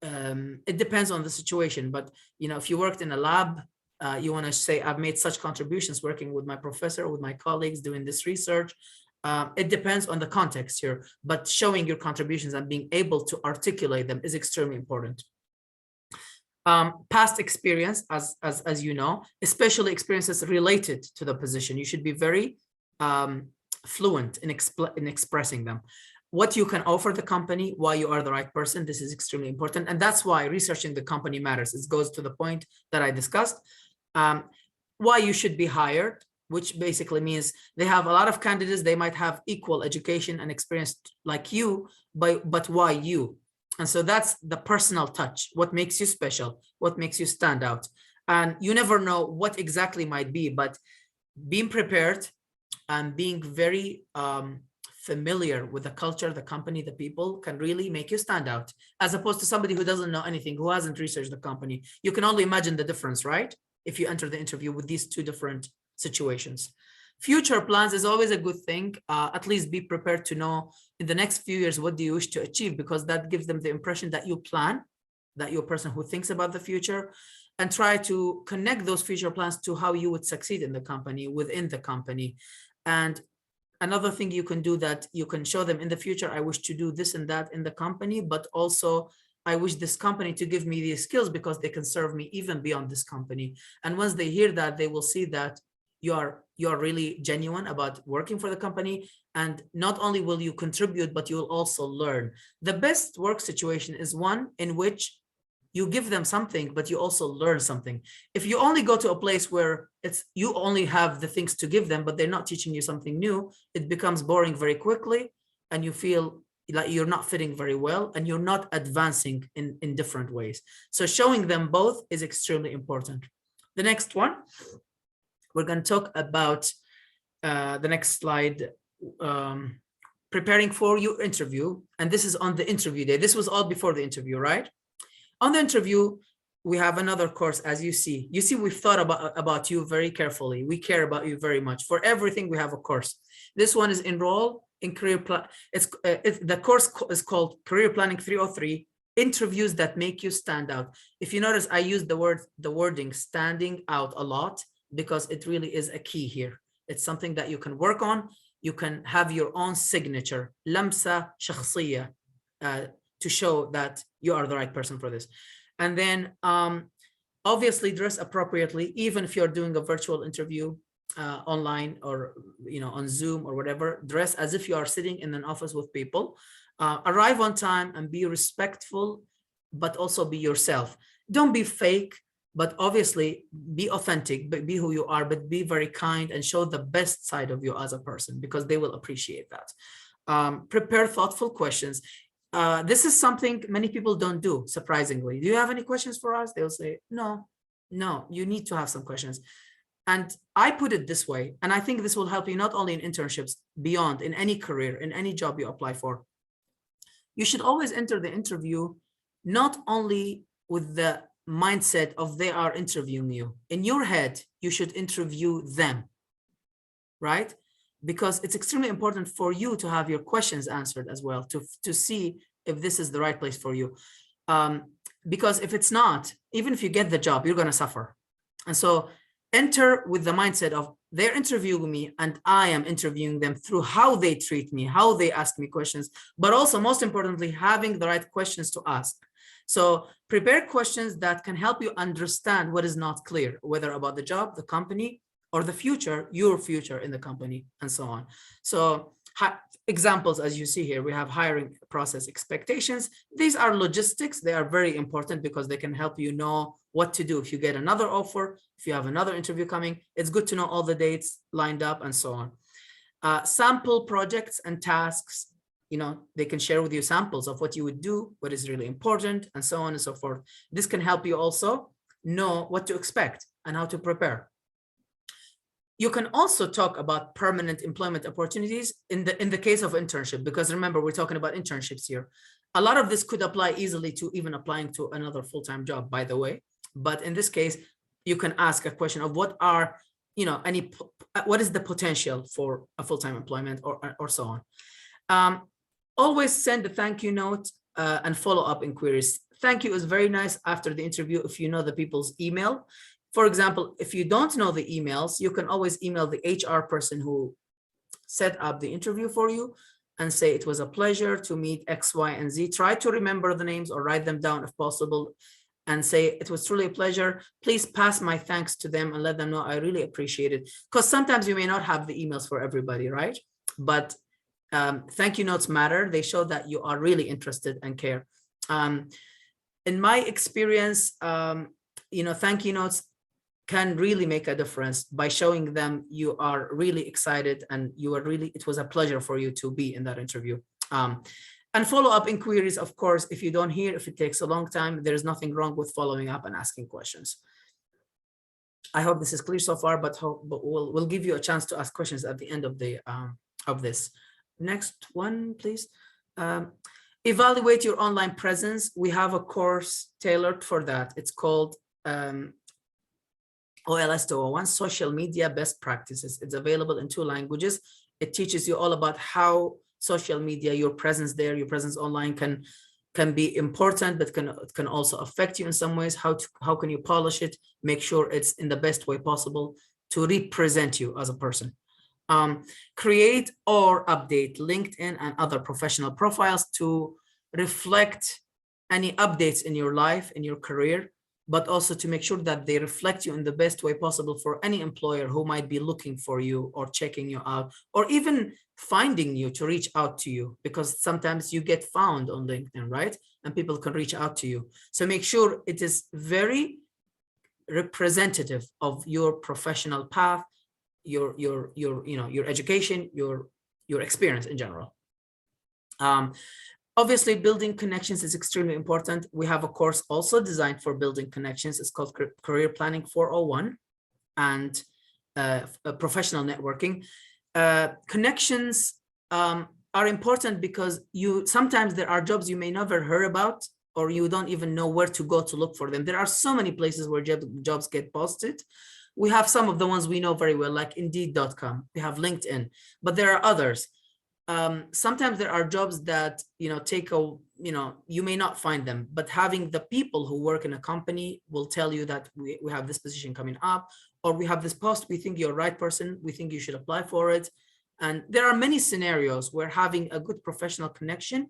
B: It depends on the situation, but if you worked in a lab, you want to say, I've made such contributions working with my professor, with my colleagues, doing this research. It depends on the context here, but showing your contributions and being able to articulate them is extremely important. Past experience, as you know, especially experiences related to the position, you should be very fluent in expressing them. What you can offer the company, why you are the right person, this is extremely important. And that's why researching the company matters. It goes to the point that I discussed. Why you should be hired, which basically means they have a lot of candidates. They might have equal education and experience like you, but why you? And so that's the personal touch. What makes you special? What makes you stand out? And you never know what exactly might be, but being prepared and being very familiar with the culture, the company, the people can really make you stand out, as opposed to somebody who doesn't know anything, who hasn't researched the company. You can only imagine the difference, right? If you enter the interview with these two different situations. Future plans is always a good thing. At least be prepared to know in the next few years, what do you wish to achieve? Because that gives them the impression that you plan, that you're a person who thinks about the future, and try to connect those future plans to how you would succeed in the company, within the company. And another thing you can do, that you can show them in the future, I wish to do this and that in the company, but also I wish this company to give me these skills because they can serve me even beyond this company. And once they hear that, they will see that you are really genuine about working for the company. And not only will you contribute, but you will also learn. The best work situation is one in which you give them something, but you also learn something. If you only go to a place where you only have the things to give them, but they're not teaching you something new, it becomes boring very quickly. and you feel like you're not fitting very well and you're not advancing in different ways. So showing them both is extremely important. The next one, we're going to talk about the next slide, preparing for your interview. And this is on the interview day. This was all before the interview, right? On the interview, we have another course, as you see. You see, we've thought about you very carefully. We care about you very much. For everything, we have a course. This one is enroll in career plan. The course is called Career Planning 303, interviews that make you stand out. If you notice, I use the wording standing out a lot because it really is a key here. It's something that you can work on. You can have your own signature, lamsa shakhsiyya, to show that you are the right person for this. And then obviously dress appropriately, even if you're doing a virtual interview online or on Zoom or whatever. Dress as if you are sitting in an office with people. Arrive on time and be respectful, but also be yourself. Don't be fake, but obviously be authentic, but be who you are, but be very kind and show the best side of you as a person, because they will appreciate that. Prepare thoughtful questions. This is something many people don't do, surprisingly. Do you have any questions for us? They'll say, no, you need to have some questions. And I put it this way, and I think this will help you not only in internships, beyond, in any career, in any job you apply for. You should always enter the interview not only with the mindset of they are interviewing you. In your head, you should interview them, right? Because it's extremely important for you to have your questions answered as well, to see if this is the right place for you. Because if it's not, even if you get the job, you're going to suffer. And so enter with the mindset of they're interviewing me and I am interviewing them through how they treat me, how they ask me questions, but also most importantly, having the right questions to ask. So prepare questions that can help you understand what is not clear, whether about the job, the company, or the future, your future in the company, and so on. So examples, as you see here, we have hiring process expectations. These are logistics. They are very important because they can help you know what to do. If you get another offer, if you have another interview coming, it's good to know all the dates lined up and so on. Sample projects and tasks. They can share with you samples of what you would do, what is really important, and so on and so forth. This can help you also know what to expect and how to prepare. You can also talk about permanent employment opportunities in the case of internship, because remember, we're talking about internships here. A lot of this could apply easily to even applying to another full-time job, by the way. But in this case, you can ask a question of what are, what is the potential for a full-time employment or so on. Always send a thank you note and follow-up inquiries. Thank you is very nice after the interview if you know the people's email. For example, if you don't know the emails, you can always email the HR person who set up the interview for you and say, it was a pleasure to meet X, Y, and Z. Try to remember the names or write them down if possible and say, it was truly a pleasure. Please pass my thanks to them and let them know I really appreciate it. Because sometimes you may not have the emails for everybody, right? But thank you notes matter. They show that you are really interested and care. In my experience, thank you notes can really make a difference by showing them you are really excited and it was a pleasure for you to be in that interview. And follow-up inquiries, of course, if you don't hear, if it takes a long time, there's nothing wrong with following up and asking questions. I hope this is clear so far, but we'll give you a chance to ask questions at the end of this. Next one, please. Evaluate your online presence. We have a course tailored for that. It's called OLS 201, Social Media Best Practices. It's available in 2 languages. It teaches you all about how social media, your presence there, your presence online can be important, but it can also affect you in some ways. How can you polish it, make sure it's in the best way possible to represent you as a person. Create or update LinkedIn and other professional profiles to reflect any updates in your life, in your career, but also to make sure that they reflect you in the best way possible for any employer who might be looking for you or checking you out, or even finding you to reach out to you, because sometimes you get found on LinkedIn, right? And people can reach out to you. So make sure it is very representative of your professional path, your education, your experience in general. Um, Obviously, building connections is extremely important. We have a course also designed for building connections. It's called Career Planning 401 and professional networking. Connections are important because sometimes there are jobs you may never heard about, or you don't even know where to go to look for them. There are so many places where jobs get posted. We have some of the ones we know very well, like Indeed.com. We have LinkedIn, but there are others. Sometimes there are jobs that, you may not find them, but having the people who work in a company will tell you that we have this position coming up, or we have this post, we think you're the right person, we think you should apply for it. And there are many scenarios where having a good professional connection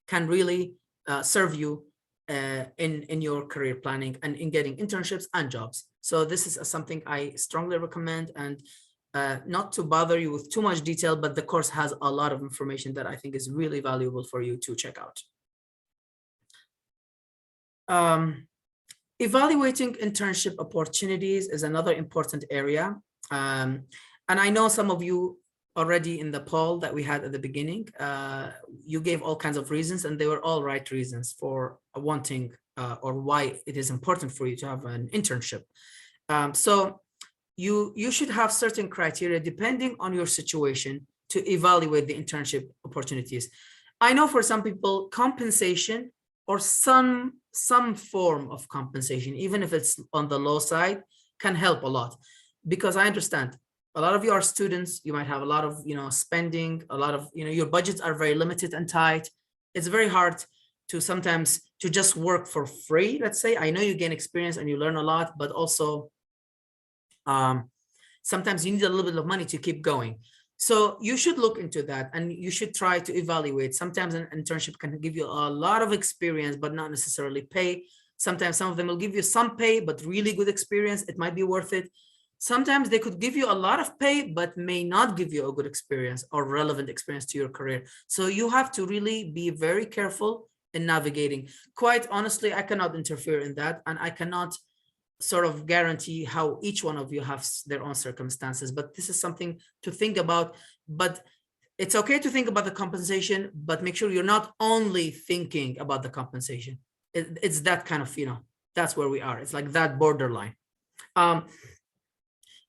B: can really serve you in your career planning and in getting internships and jobs. So this is something I strongly recommend, and not to bother you with too much detail, but the course has a lot of information that I think is really valuable for you to check out. Evaluating internship opportunities is another important area. And I know some of you already in the poll that we had at the beginning, you gave all kinds of reasons, and they were all right reasons for wanting or why it is important for you to have an internship. So you should have certain criteria depending on your situation to evaluate the internship opportunities. I know for some people, compensation or some form of compensation, even if it's on the low side, can help a lot. Because I understand a lot of you are students, you might have a lot of spending, a lot of your budgets are very limited and tight. It's very hard to sometimes to just work for free. Let's say, I know you gain experience and you learn a lot, but also sometimes you need a little bit of money to keep going. So you should look into that, and you should try to evaluate. Sometimes an internship can give you a lot of experience, but not necessarily pay. Sometimes some of them will give you some pay, but really good experience. It might be worth it. Sometimes they could give you a lot of pay, but may not give you a good experience or relevant experience to your career. So you have to really be very careful in navigating. Quite honestly, I cannot interfere in that, and I cannot sort of guarantee how each one of you has their own circumstances, but this is something to think about. But it's okay to think about the compensation, but make sure you're not only thinking about the compensation. It's that kind of, that's where we are. It's like that borderline.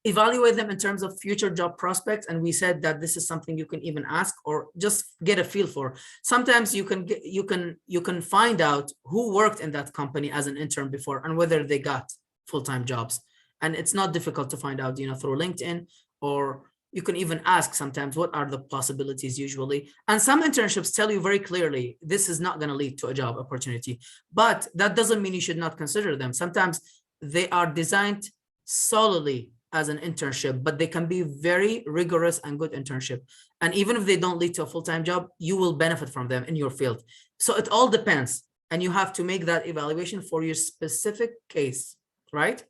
B: Evaluate them in terms of future job prospects. And we said that this is something you can even ask or just get a feel for. Sometimes you can find out who worked in that company as an intern before and whether they got full-time jobs. And it's not difficult to find out, through LinkedIn, or you can even ask sometimes, what are the possibilities usually? And some internships tell you very clearly, this is not going to lead to a job opportunity, but that doesn't mean you should not consider them. Sometimes they are designed solely as an internship, but they can be very rigorous and good internship. And even if they don't lead to a full-time job, you will benefit from them in your field. So it all depends. And you have to make that evaluation for your specific case. Right?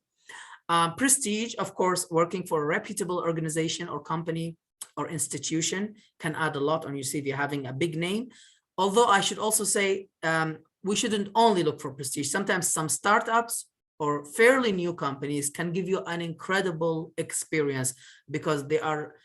B: Prestige, of course, working for a reputable organization or company or institution can add a lot on your CV, having a big name. Although I should also say, we shouldn't only look for prestige. Sometimes some startups or fairly new companies can give you an incredible experience because they are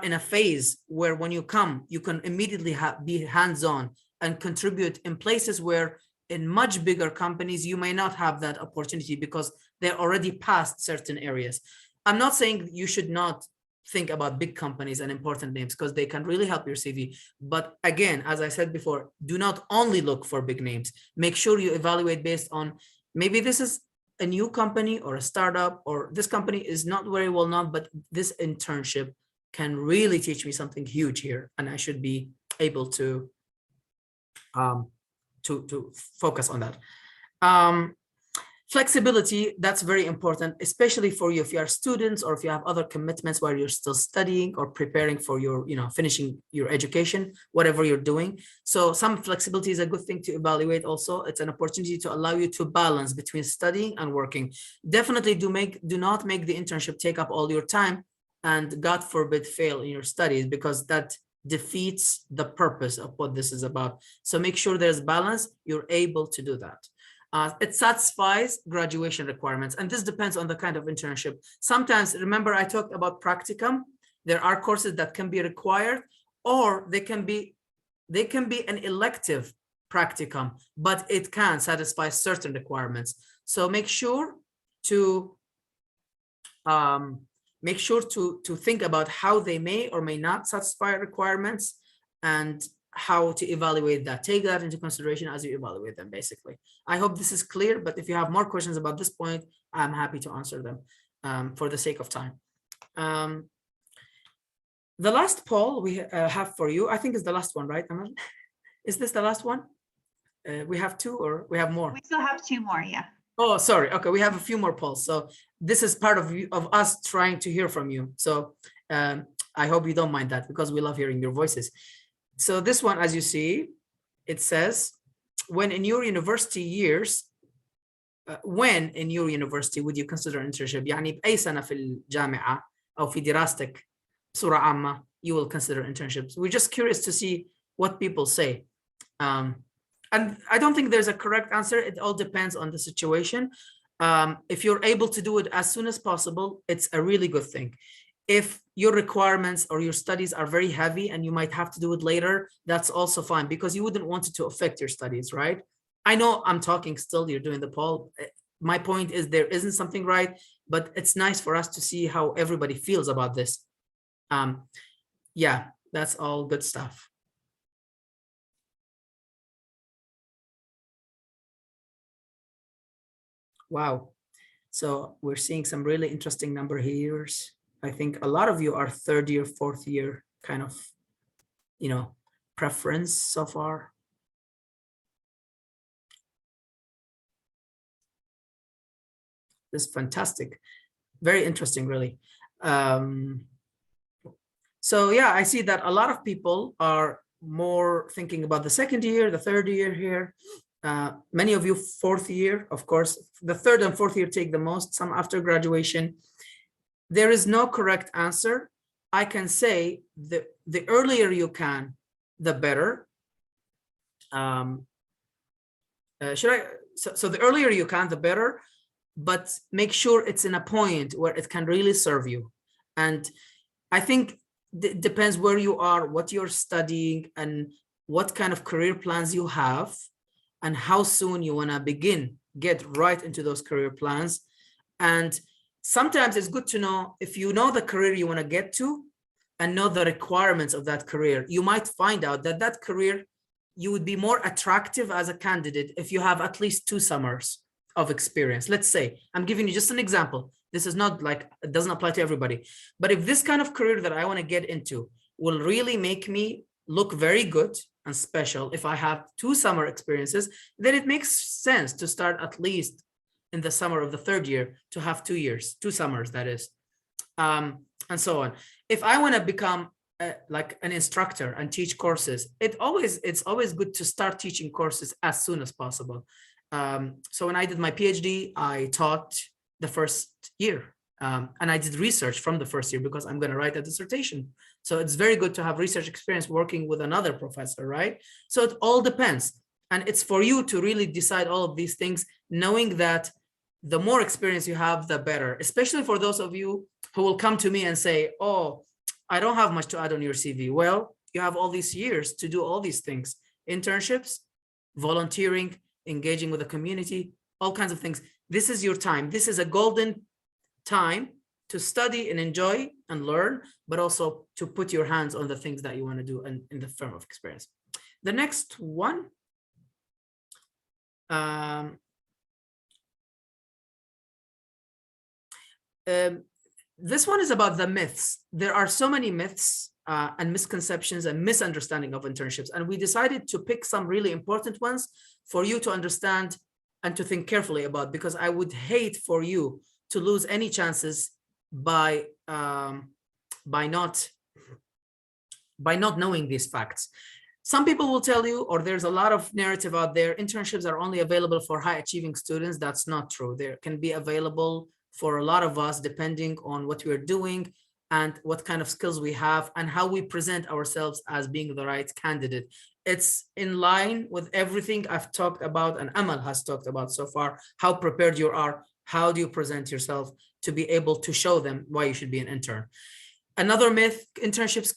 B: in a phase where when you come, you can immediately be hands-on and contribute in places where in much bigger companies, you may not have that opportunity because they're already past certain areas. I'm not saying you should not think about big companies and important names because they can really help your CV. But again, as I said before, do not only look for big names. Make sure you evaluate based on maybe this is a new company or a startup, or this company is not very well known, but this internship can really teach me something huge here. And I should be able to focus on that. Flexibility, that's very important, especially for you if you are students or if you have other commitments while you're still studying or preparing for your, finishing your education, whatever you're doing. So some flexibility is a good thing to evaluate also. It's an opportunity to allow you to balance between studying and working. Definitely do not make the internship take up all your time and God forbid fail in your studies, because that defeats the purpose of what this is about. So make sure there's balance. You're able to do that. It satisfies graduation requirements. And this depends on the kind of internship. Sometimes, remember I talked about practicum. There are courses that can be required, or they can be an elective practicum, but it can satisfy certain requirements. So make sure to think about how they may or may not satisfy requirements and how to evaluate that. Take that into consideration as you evaluate them, basically. I hope this is clear, but if you have more questions about this point, I'm happy to answer them for the sake of time. The last poll we have for you, I think is the last one, right, Amal? Is this the last one? We have two or we have more?
A: We still have two more, yeah.
B: Oh, sorry. Okay, we have a few more polls. So this is part of us trying to hear from you. So I hope you don't mind that, because we love hearing your voices. So this one, as you see, it says, when in your university would you consider internship? يعني بأي سنة في الجامعة أو في دراستك بصورة عامة you will consider internships. We're just curious to see what people say. And I don't think there's a correct answer. It all depends on the situation. If you're able to do it as soon as possible, it's a really good thing. If your requirements or your studies are very heavy and you might have to do it later, that's also fine, because you wouldn't want it to affect your studies, right? I know I'm talking still, you're doing the poll. My point is there isn't something right, but it's nice for us to see how everybody feels about this. Yeah, that's all good stuff. Wow. So we're seeing some really interesting number here. I think a lot of you are third year, fourth year kind of, preference so far. This is fantastic. Very interesting, really. So yeah, I see that a lot of people are more thinking about the second year, the third year here. Many of you fourth year, of course, the third and fourth year take the most, some after graduation. There is no correct answer. I can say the earlier you can, the better. So the earlier you can, the better, but make sure it's in a point where it can really serve you. And I think it depends where you are, what you're studying, and what kind of career plans you have, and how soon you want to get right into those career plans. And sometimes it's good to know, if you know the career you want to get to and know the requirements of that career, you might find out that that career, you would be more attractive as a candidate if you have at least 2 summers of experience. Let's say, I'm giving you just an example. This is not like, it doesn't apply to everybody. But if this kind of career that I want to get into will really make me look very good and special, if I have 2 summer experiences, then it makes sense to start at least in the summer of the third year to have 2 years, 2 summers, that is, and so on. If I want to become like an instructor and teach courses, it's always good to start teaching courses as soon as possible. So when I did my PhD, I taught the first year, and I did research from the first year because I'm going to write a dissertation. So it's very good to have research experience working with another professor, right? So it all depends. And it's for you to really decide all of these things, knowing that the more experience you have, the better, especially for those of you who will come to me and say, oh, I don't have much to add on your CV. Well, you have all these years to do all these things: internships, volunteering, engaging with the community, all kinds of things. This is your time. This is a golden time to study and enjoy and learn, but also to put your hands on the things that you want to do in the firm of experience. The next one. This one is about the myths. There are so many myths and misconceptions and misunderstanding of internships, and we decided to pick some really important ones for you to understand and to think carefully about, because I would hate for you to lose any chances by not knowing these facts. Some people will tell you, or there's a lot of narrative out there, internships are only available for high achieving students. That's not true. There can be available for a lot of us, depending on what we're doing and what kind of skills we have and how we present ourselves as being the right candidate. It's in line with everything I've talked about and Amal has talked about so far, how prepared you are, how do you present yourself to be able to show them why you should be an intern. Another myth, internships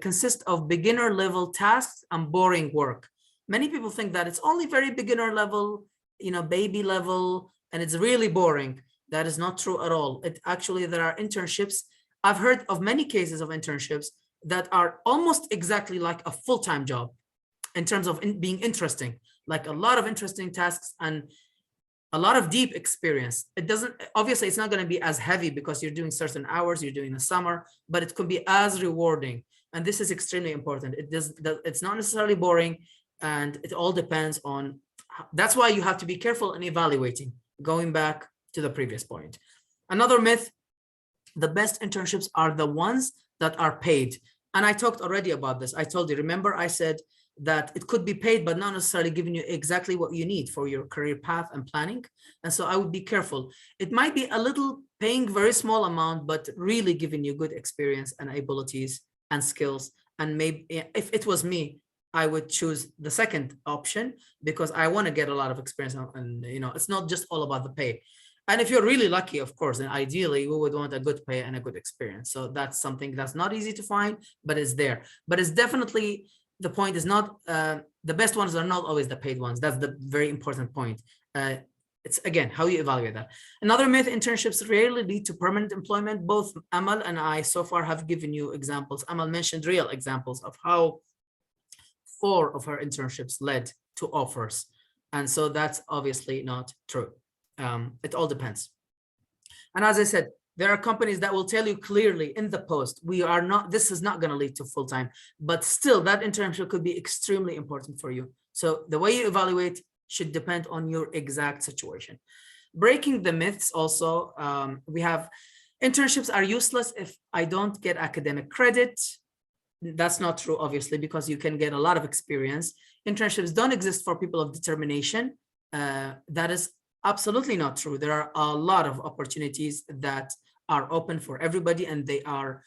B: consist of beginner level tasks and boring work. Many people think that it's only very beginner level, baby level, and it's really boring. That is not true at all. Actually, there are internships. I've heard of many cases of internships that are almost exactly like a full-time job in terms of being interesting, like a lot of interesting tasks and a lot of deep experience. It doesn't, obviously it's not going to be as heavy because you're doing certain hours, you're doing the summer, but it could be as rewarding. And this is extremely important. It's not necessarily boring, and it all depends on, that's why you have to be careful in evaluating, going back to the previous point. Another myth, the best internships are the ones that are paid. And I talked already about this. I told you, remember I said that it could be paid, but not necessarily giving you exactly what you need for your career path and planning. And so I would be careful. It might be a little paying very small amount, but really giving you good experience and abilities and skills. And maybe if it was me, I would choose the second option because I want to get a lot of experience. And it's not just all about the pay. And if you're really lucky, of course, then ideally we would want a good pay and a good experience. So that's something that's not easy to find, but it's there. But it's definitely, the point is not, the best ones are not always the paid ones. That's the very important point. It's again, how you evaluate that. Another myth, internships rarely lead to permanent employment. Both Amal and I so far have given you examples. Amal mentioned real examples of how 4 of her internships led to offers. And so that's obviously not true. It all depends. And as I said, there are companies that will tell you clearly in the post, this is not going to lead to full-time, but still that internship could be extremely important for you. So the way you evaluate should depend on your exact situation. Breaking the myths also, we have internships are useless if I don't get academic credit. That's not true, obviously, because you can get a lot of experience. Internships don't exist for people of determination. That is absolutely not true. There are a lot of opportunities that are open for everybody, and they are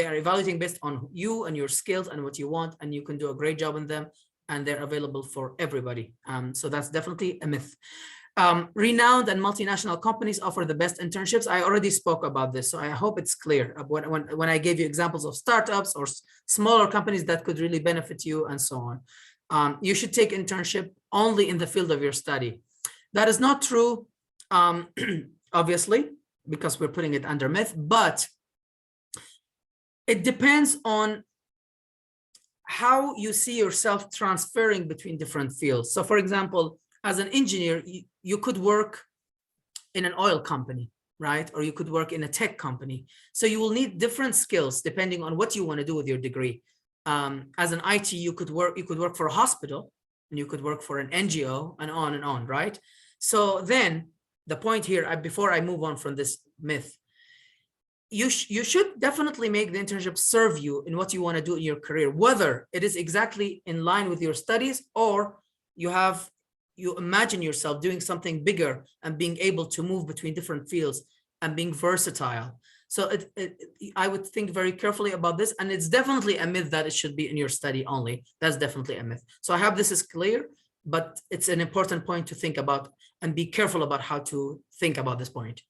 B: evaluating based on you and your skills and what you want, and you can do a great job in them, and they're available for everybody. So that's definitely a myth. Renowned and multinational companies offer the best internships. I already spoke about this, so I hope it's clear when I gave you examples of startups or smaller companies that could really benefit you and so on. You should take internship only in the field of your study. That is not true, obviously, because we're putting it under myth, but it depends on how you see yourself transferring between different fields. So for example, as an engineer, you could work in an oil company, right? Or you could work in a tech company. So you will need different skills depending on what you want to do with your degree. As an IT, you could work for a hospital, and you could work for an NGO, and on, right? So then the point here, before I move on from this myth, you should definitely make the internship serve you in what you want to do in your career, whether it is exactly in line with your studies or you imagine yourself doing something bigger and being able to move between different fields and being versatile. So I would think very carefully about this, and it's definitely a myth that it should be in your study only. That's definitely a myth. So I hope this is clear, but it's an important point to think about and be careful about how to think about this point.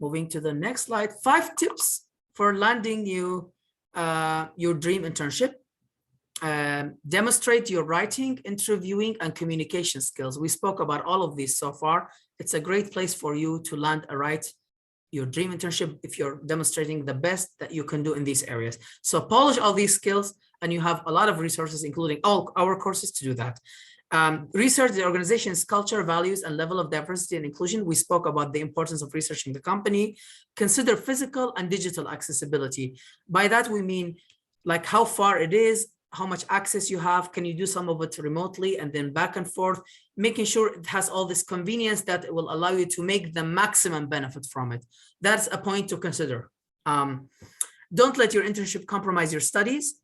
B: Moving to the next slide, 5 tips for landing your dream internship. Demonstrate your writing, interviewing, and communication skills. We spoke about all of these so far. It's a great place for you to land your dream internship if you're demonstrating the best that you can do in these areas. So polish all these skills, and you have a lot of resources, including all our courses, to do that. Research the organization's culture, values, and level of diversity and inclusion. We spoke about the importance of researching the company. Consider physical and digital accessibility. By that, we mean like how far it is, how much access you have, can you do some of it remotely, and then back and forth, making sure it has all this convenience that it will allow you to make the maximum benefit from it. That's a point to consider. Don't let your internship compromise your studies.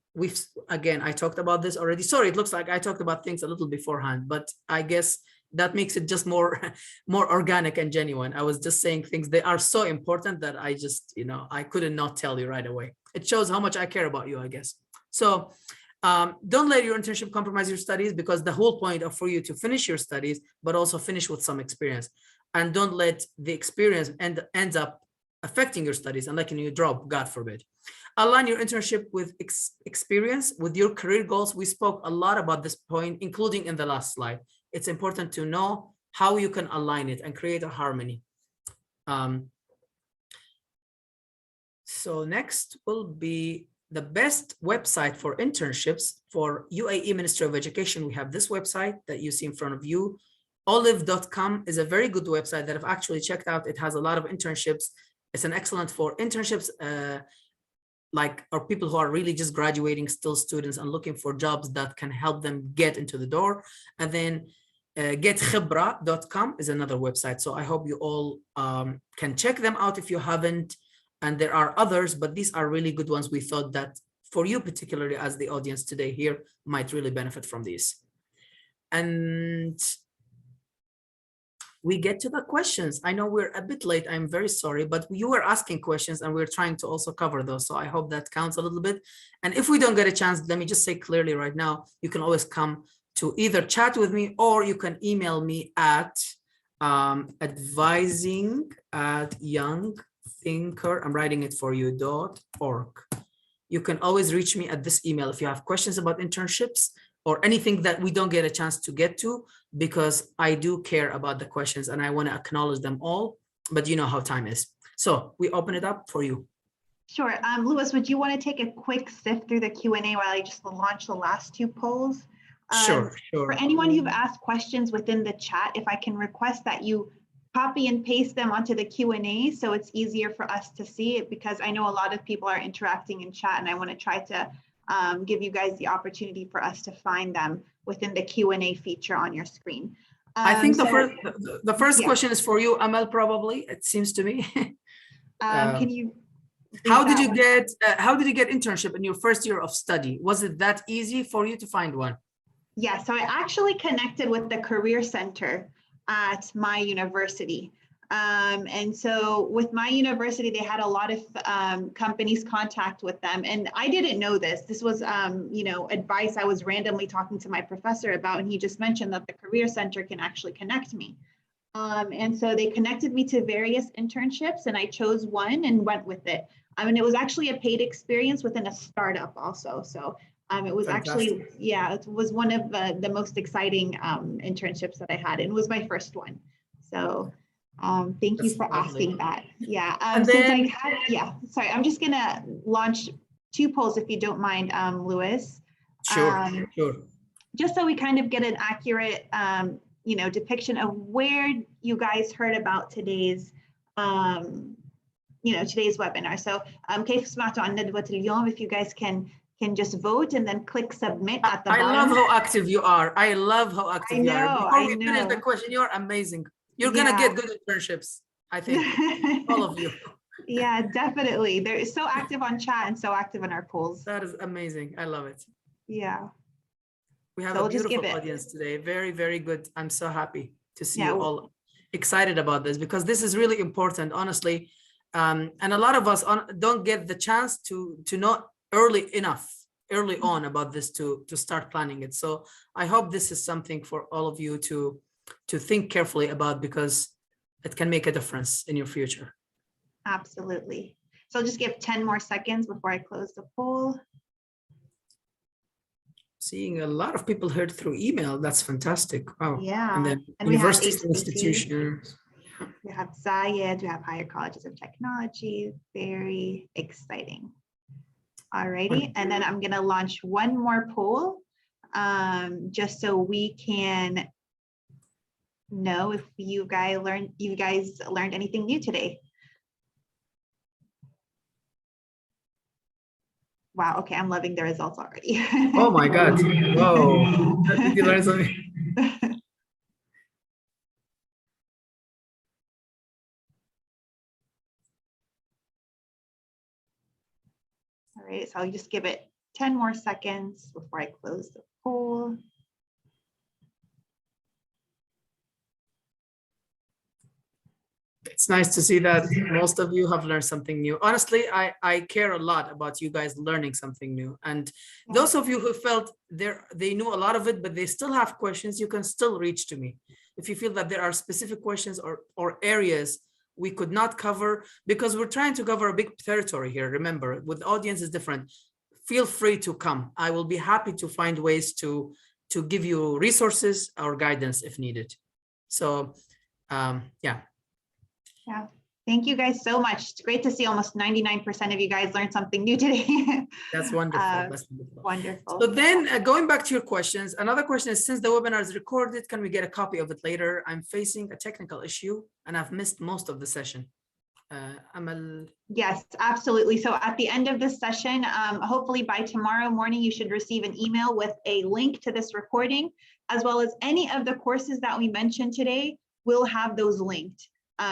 B: Again, I talked about this already. Sorry, it looks like I talked about things a little beforehand, but I guess that makes it just more organic and genuine. I was just saying things, they are so important that I just, I couldn't not tell you right away. It shows how much I care about you, I guess. So don't let your internship compromise your studies, because the whole point of for you to finish your studies, but also finish with some experience. and don't let the experience ends up affecting your studies and making you drop, God forbid. Align your internship with experience with your career goals. We spoke a lot about this point, including in the last slide. It's important to know how you can align it and create a harmony. So next will be the best website for internships for UAE Ministry of Education. We have this website that you see in front of you. Olive.com is a very good website that I've actually checked out. It has a lot of internships. It's an excellent for internships, or people who are really just graduating, still students and looking for jobs that can help them get into the door. And then getkhibra.com is another website. So I hope you all can check them out if you haven't. And there are others, but these are really good ones. We thought that for you, particularly as the audience today here, might really benefit from these. And we get to the questions. I know we're a bit late. I'm very sorry, but you were asking questions and we're trying to also cover those. So I hope that counts a little bit. And if we don't get a chance, let me just say clearly right now, you can always come to either chat with me or you can email me at advising@youngthinker, I'm writing it for you, .org. You can always reach me at this email if you have questions about internships or anything that we don't get a chance to get to, because I do care about the questions and I want to acknowledge them all, but you know how time is. So we open it up for you.
A: Sure. Louis, would you want to take a quick sift through the Q&A while I just launch the last two polls?
B: Sure.
A: For anyone who've asked questions within the chat, if I can request that you copy and paste them onto the Q&A so it's easier for us to see it, because I know a lot of people are interacting in chat and I want to try to give you guys the opportunity for us to find them within the Q&A feature on your screen.
B: I think the first question is for you, Amal, probably, it seems to me.
A: Can you
B: how did you get internship in your first year of study? Was it that easy for you to find one?
A: Yeah, so I actually connected with the Career Center at my university. And so with my university, they had a lot of companies contact with them. And I didn't know this. This was, advice I was randomly talking to my professor about, and he just mentioned that the Career Center can actually connect me. And so they connected me to various internships and I chose one and went with it. And it was actually a paid experience within a startup also. So it was actually, it was one of the most exciting internships that I had, and it was my first one. So thank you for asking that. Yeah. Sorry, I'm just gonna launch two polls if you don't mind, Louis.
B: Sure.
A: Just so we kind of get an accurate, depiction of where you guys heard about today's, today's webinar. So كيف سمعتوا عن ندوة اليوم, if you guys can just vote and then click submit at the bottom.
B: I love how active you are. Before we finish the question, you're amazing. You're going to get good internships, I think, all of you.
A: Yeah, definitely. They're so active on chat and so active in our polls.
B: That is amazing. I love it.
A: Yeah.
B: We have a beautiful audience today. Very, very good. I'm so happy to see you all excited about this, because this is really important, honestly. And a lot of us don't get the chance to know early on about this to start planning it. So I hope this is something for all of you to think carefully about, because it can make a difference in your future.
A: Absolutely. So I'll just give 10 more seconds before I close the poll.
B: Seeing a lot of people heard through email. That's fantastic. Wow.
A: Yeah.
B: And then
A: and
B: universities and institutions.
A: We have Zayed, we have Higher Colleges of Technology. Very exciting. Alrighty, and then I'm gonna launch one more poll, just so we can know if you guys learned anything new today. Wow, okay, I'm loving the results already.
B: Oh my God, whoa, did you learn something?
A: All right, so I'll just give it 10 more seconds before I close the poll.
B: It's nice to see that most of you have learned something new. Honestly, I care a lot about you guys learning something new. And those of you who felt they knew a lot of it, but they still have questions, you can still reach to me. if you feel that there are specific questions or areas we could not cover, because we're trying to cover a big territory here. Remember, with audience is different. Feel free to come. I will be happy to find ways to give you resources or guidance if needed. So yeah.
A: Yeah. Thank you guys so much. It's great to see almost 99% of you guys learned something new today.
B: That's wonderful. That's wonderful.
A: Wonderful.
B: So then going back to your questions, another question is, since the webinar is recorded, can we get a copy of it later? I'm facing a technical issue and I've missed most of the session. Amal.
A: Yes, absolutely. So at the end of this session, hopefully by tomorrow morning, you should receive an email with a link to this recording, as well as any of the courses that we mentioned today. We'll have those linked.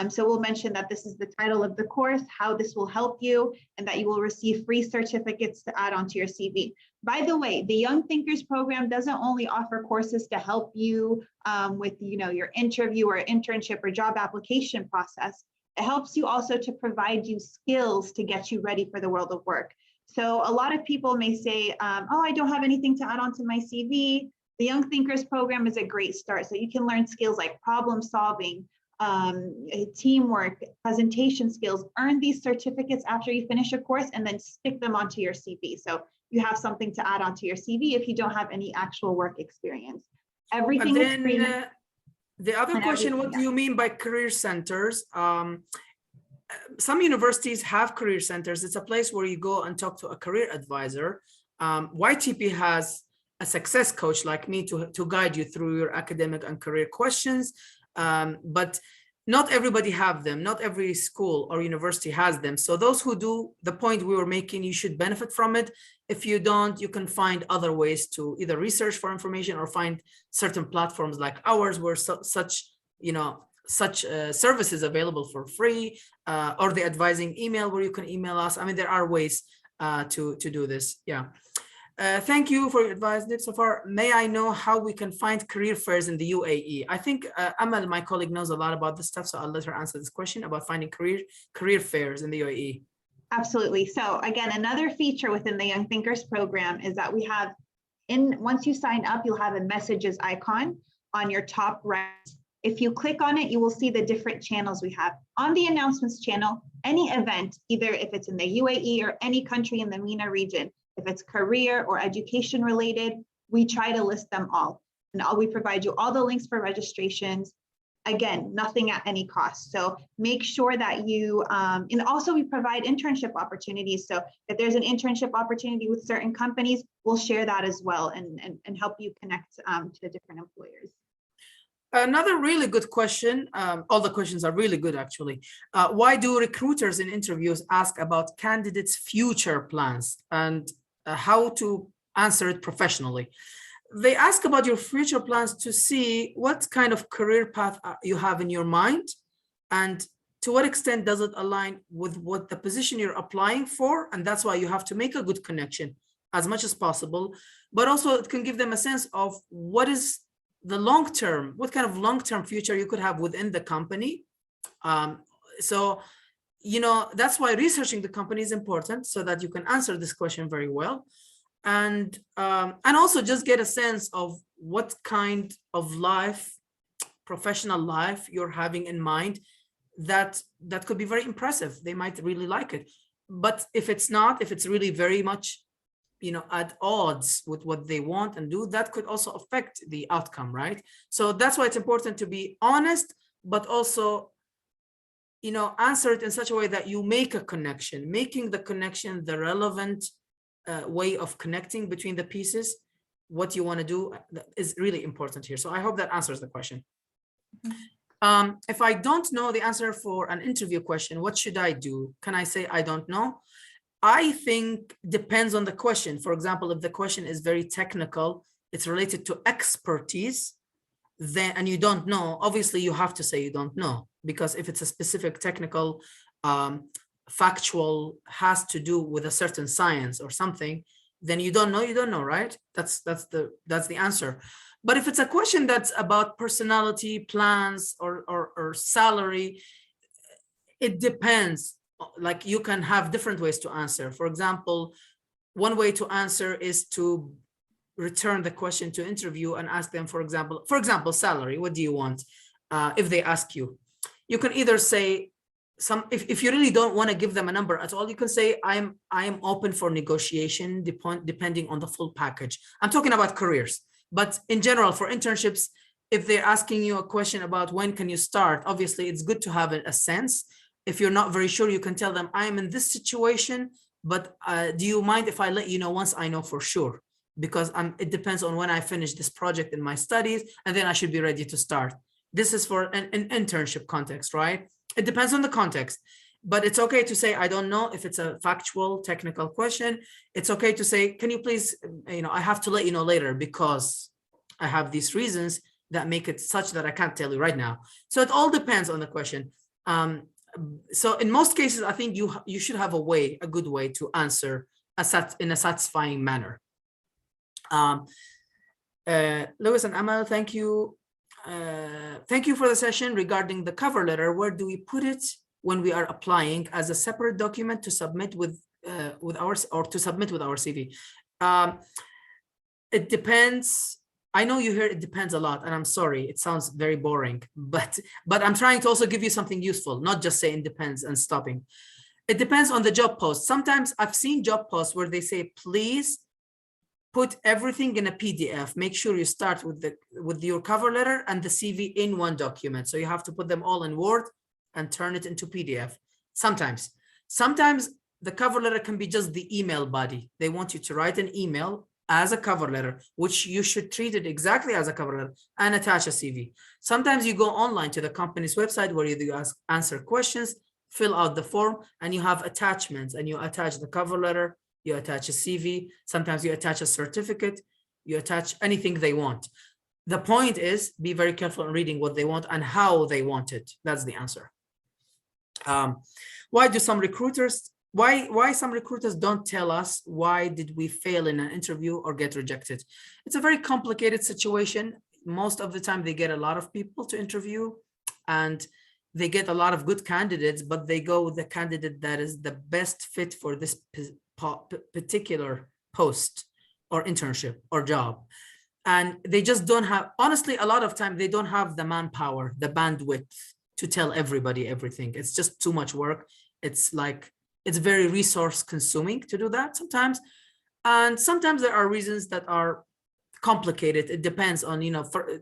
A: So we'll mention that this is the title of the course, how this will help you, and that you will receive free certificates to add onto your CV. By the way, the Young Thinkers program doesn't only offer courses to help you with your interview or internship or job application process. It helps you also to provide you skills to get you ready for the world of work. So a lot of people may say, oh, I don't have anything to add onto my CV. The Young Thinkers program is a great start. So you can learn skills like problem solving, teamwork, presentation skills, earn these certificates after you finish a course, and then stick them onto your CV. So you have something to add onto your CV if you don't have any actual work experience. Everything is free.
B: The other question, what do you mean by career centers? Some universities have career centers. It's a place where you go and talk to a career advisor. YTP has a success coach like me to guide you through your academic and career questions. But not everybody have them. Not every school or university has them. So those who do, the point we were making, you should benefit from it. If you don't, you can find other ways to either research for information or find certain platforms like ours where such services available for free, or the advising email where you can email us. I mean, there are ways to do this. Yeah. Thank you for your advice, Nip. So far, may I know how we can find career fairs in the UAE? I think Amal, my colleague, knows a lot about this stuff, so I'll let her answer this question about finding career fairs in the UAE.
A: Absolutely. So again, another feature within the Young Thinkers program is that we have, once you sign up, you'll have a messages icon on your top right. If you click on it, you will see the different channels we have. On the announcements channel, any event, either if it's in the UAE or any country in the MENA region, if it's career or education related, we try to list them all. And we provide you all the links for registrations. Again, nothing at any cost. So make sure that you, and also we provide internship opportunities. So if there's an internship opportunity with certain companies, we'll share that as well and help you connect to different employers.
B: Another really good question, all the questions are really good actually. Why do recruiters in interviews ask about candidates' future plans and how to answer it professionally? They ask about your future plans to see what kind of career path you have in your mind and to what extent does it align with what the position you're applying for. And that's why you have to make a good connection as much as possible, but also it can give them a sense of what is the long-term, what kind of long-term future you could have within the company. So, that's why researching the company is important so that you can answer this question very well. And also just get a sense of what kind of life, professional life you're having in mind that could be very impressive. They might really like it. But if it's not, if it's really very much at odds with what they want and do, that could also affect the outcome, right? So that's why it's important to be honest, but also, answer it in such a way that you make a connection, making the connection the relevant way of connecting between the pieces. What you want to do is really important here. So I hope that answers the question. If I don't know the answer for an interview question, what should I do? Can I say I don't know? I think depends on the question. For example, if the question is very technical, it's related to expertise, then, and you don't know, obviously you have to say you don't know, because if it's a specific technical, factual, has to do with a certain science or something, then you don't know, right? That's the answer. But if it's a question that's about personality, plans, or salary, it depends. Like you can have different ways to answer. For example, one way to answer is to return the question to interview and ask them, for example, salary, what do you want? If they ask you, you can either say if you really don't want to give them a number at all, you can say, I am open for negotiation depending on the full package. I'm talking about careers, but in general, for internships, if they're asking you a question about when can you start, obviously it's good to have a sense. If you're not very sure, you can tell them, I am in this situation, but do you mind if I let you know once I know for sure? Because it depends on when I finish this project in my studies, and then I should be ready to start. This is for an internship context, right? It depends on the context, but it's okay to say, I don't know if it's a factual, technical question. It's okay to say, can you please, I have to let you know later because I have these reasons that make it such that I can't tell you right now. So it all depends on the question. So in most cases, I think you should have a good way to answer in a satisfying manner. Lewis and Amal, thank you. Thank you for the session regarding the cover letter. Where do we put it when we are applying as a separate document to submit with our CV? It depends. I know you hear it depends a lot, and I'm sorry, it sounds very boring, but I'm trying to also give you something useful, not just saying depends and stopping. It depends on the job post. Sometimes I've seen job posts where they say, please put everything in a PDF. Make sure you start with your cover letter and the CV in one document. So you have to put them all in Word and turn it into PDF. Sometimes the cover letter can be just the email body. They want you to write an email as a cover letter, which you should treat it exactly as a cover letter and attach a CV. Sometimes you go online to the company's website where you answer questions, fill out the form, and you have attachments, and you attach the cover letter, you attach a CV, sometimes you attach a certificate, you attach anything they want. The point is, be very careful in reading what they want and how they want it. That's the answer. Why some recruiters don't tell us why did we fail in an interview or get rejected? It's a very complicated situation. Most of the time they get a lot of people to interview and they get a lot of good candidates, but they go with the candidate that is the best fit for this particular post or internship or job. And they just don't have, honestly, a lot of time they don't have the manpower, the bandwidth to tell everybody everything. It's just too much work. It's very resource consuming to do that sometimes. And sometimes there are reasons that are complicated. It depends on,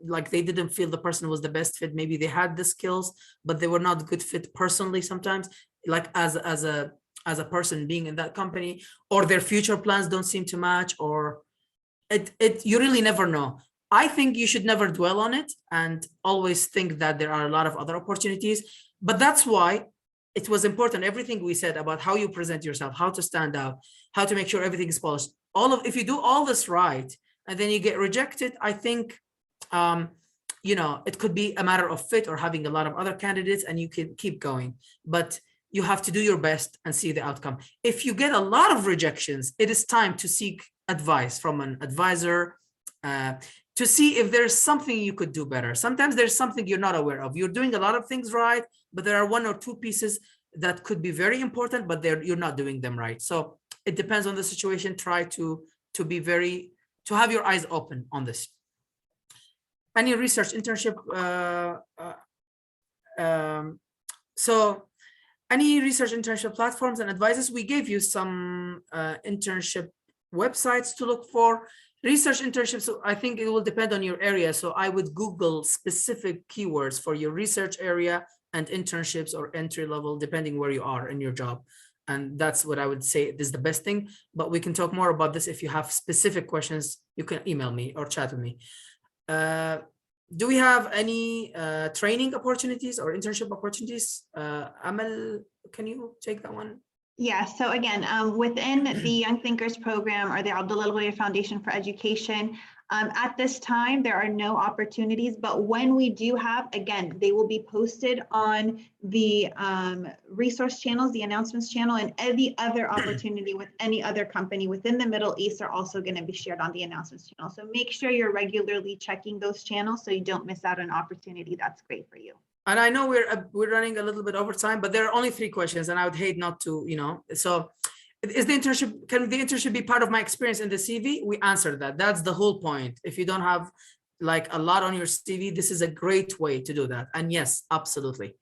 B: like they didn't feel the person was the best fit. Maybe they had the skills, but they were not a good fit personally sometimes, like as a person being in that company, or their future plans don't seem to match, or you really never know. I think you should never dwell on it and always think that there are a lot of other opportunities. But that's why it was important, everything we said about how you present yourself, how to stand out, how to make sure everything is polished. If you do all this right and then you get rejected, I think it could be a matter of fit or having a lot of other candidates, and you can keep going. But you have to do your best and see the outcome. If you get a lot of rejections, it is time to seek advice from an advisor to see if there's something you could do better. Sometimes there's something you're not aware of. You're doing a lot of things right, but there are one or two pieces that could be very important, but you're not doing them right. So it depends on the situation. Try to have your eyes open on this. Any research internship? Any research internship platforms and advices? We gave you some internship websites to look for. Research internships, so I think it will depend on your area. So I would Google specific keywords for your research area and internships or entry level, depending where you are in your job. And that's what I would say is the best thing. But we can talk more about this. If you have specific questions, you can email me or chat with me. Do we have any training opportunities or internship opportunities? Amal, can you take that one?
A: Yeah, so again, within the Young Thinkers program or the Abdullah Foundation for Education, at this time, there are no opportunities, but when we do have, again, they will be posted on the resource channels, the announcements channel, and any other opportunity with any other company within the Middle East are also going to be shared on the announcements channel. So make sure you're regularly checking those channels so you don't miss out on an opportunity that's great for you.
B: And I know we're running a little bit over time, but there are only 3 questions, and I would hate not to, so is the internship, can the internship be part of my experience in the CV? We answered that. That's the whole point. If you don't have like a lot on your CV, this is a great way to do that. And yes, absolutely.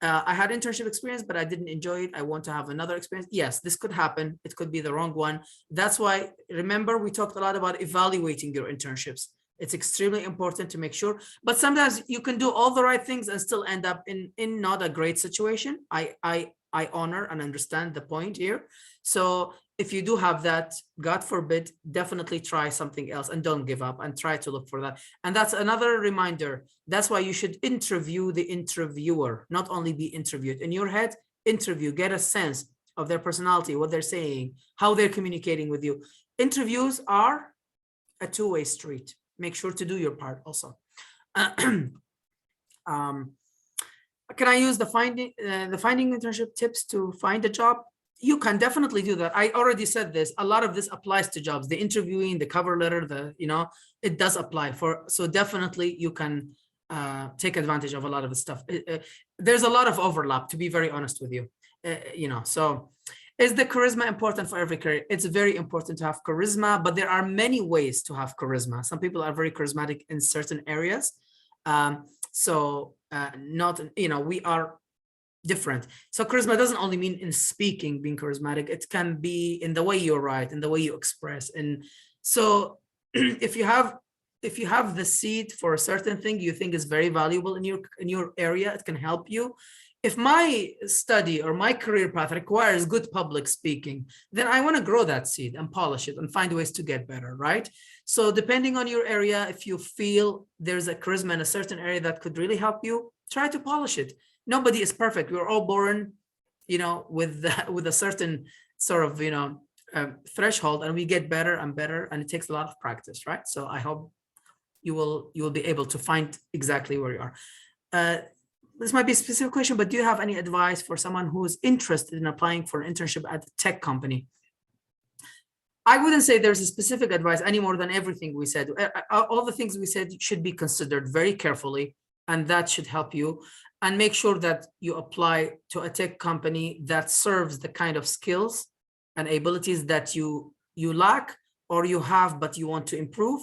B: I had internship experience, but I didn't enjoy it. I want to have another experience. Yes, this could happen. It could be the wrong one. That's why, remember, we talked a lot about evaluating your internships. It's extremely important to make sure, but sometimes you can do all the right things and still end up in not a great situation. I honor and understand the point here. So if you do have that, God forbid, definitely try something else and don't give up and try to look for that. And that's another reminder. That's why you should interview the interviewer, not only be interviewed. In your head, interview, get a sense of their personality, what they're saying, how they're communicating with you. Interviews are a two-way street. Make sure to do your part also. Can I use the finding internship tips to find a job? You can definitely do that. I already said this. A lot of this applies to jobs. The interviewing, the cover letter, it does apply for. So definitely you can take advantage of a lot of the stuff. There's a lot of overlap, to be very honest with you. So is the charisma important for every career? It's very important to have charisma, but there are many ways to have charisma. Some people are very charismatic in certain areas. We are different. So charisma doesn't only mean in speaking, being charismatic. It can be in the way you write, in the way you express. And so if you have the seed for a certain thing you think is very valuable in your area, it can help you. If my study or my career path requires good public speaking, then I want to grow that seed and polish it and find ways to get better, right? So depending on your area, if you feel there's a charisma in a certain area that could really help you, try to polish it. Nobody is perfect. We're all born, with a certain sort of, threshold, and we get better and better, and it takes a lot of practice, right? So I hope you will be able to find exactly where you are. This might be a specific question, but do you have any advice for someone who is interested in applying for an internship at a tech company? I wouldn't say there's a specific advice any more than everything we said. All the things we said should be considered very carefully, and that should help you. And make sure that you apply to a tech company that serves the kind of skills and abilities that you lack or you have, but you want to improve,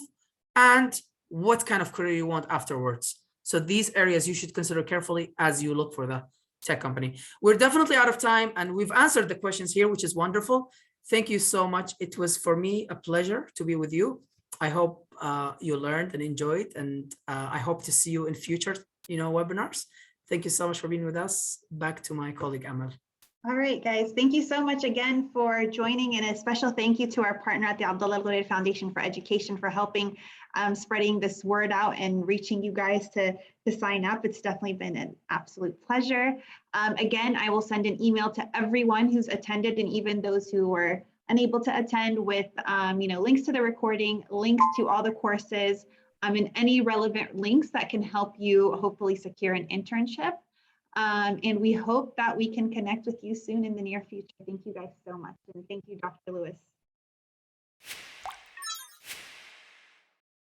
B: and what kind of career you want afterwards. So these areas you should consider carefully as you look for the tech company. We're definitely out of time, and we've answered the questions here, which is wonderful. Thank you so much. It was for me a pleasure to be with you. I hope you learned and enjoyed, and I hope to see you in future, webinars. Thank you so much for being with us. Back to my colleague, Amal.
A: All right, guys, thank you so much again for joining, and a special thank you to our partner at the Abdullah Al Ghudairi Foundation for Education for helping spreading this word out and reaching you guys to sign up. It's definitely been an absolute pleasure. Again, I will send an email to everyone who's attended, and even those who were unable to attend, with links to the recording, links to all the courses, and any relevant links that can help you hopefully secure an internship. And we hope that we can connect with you soon in the near future. Thank you guys so much. And thank you, Dr. Lewis.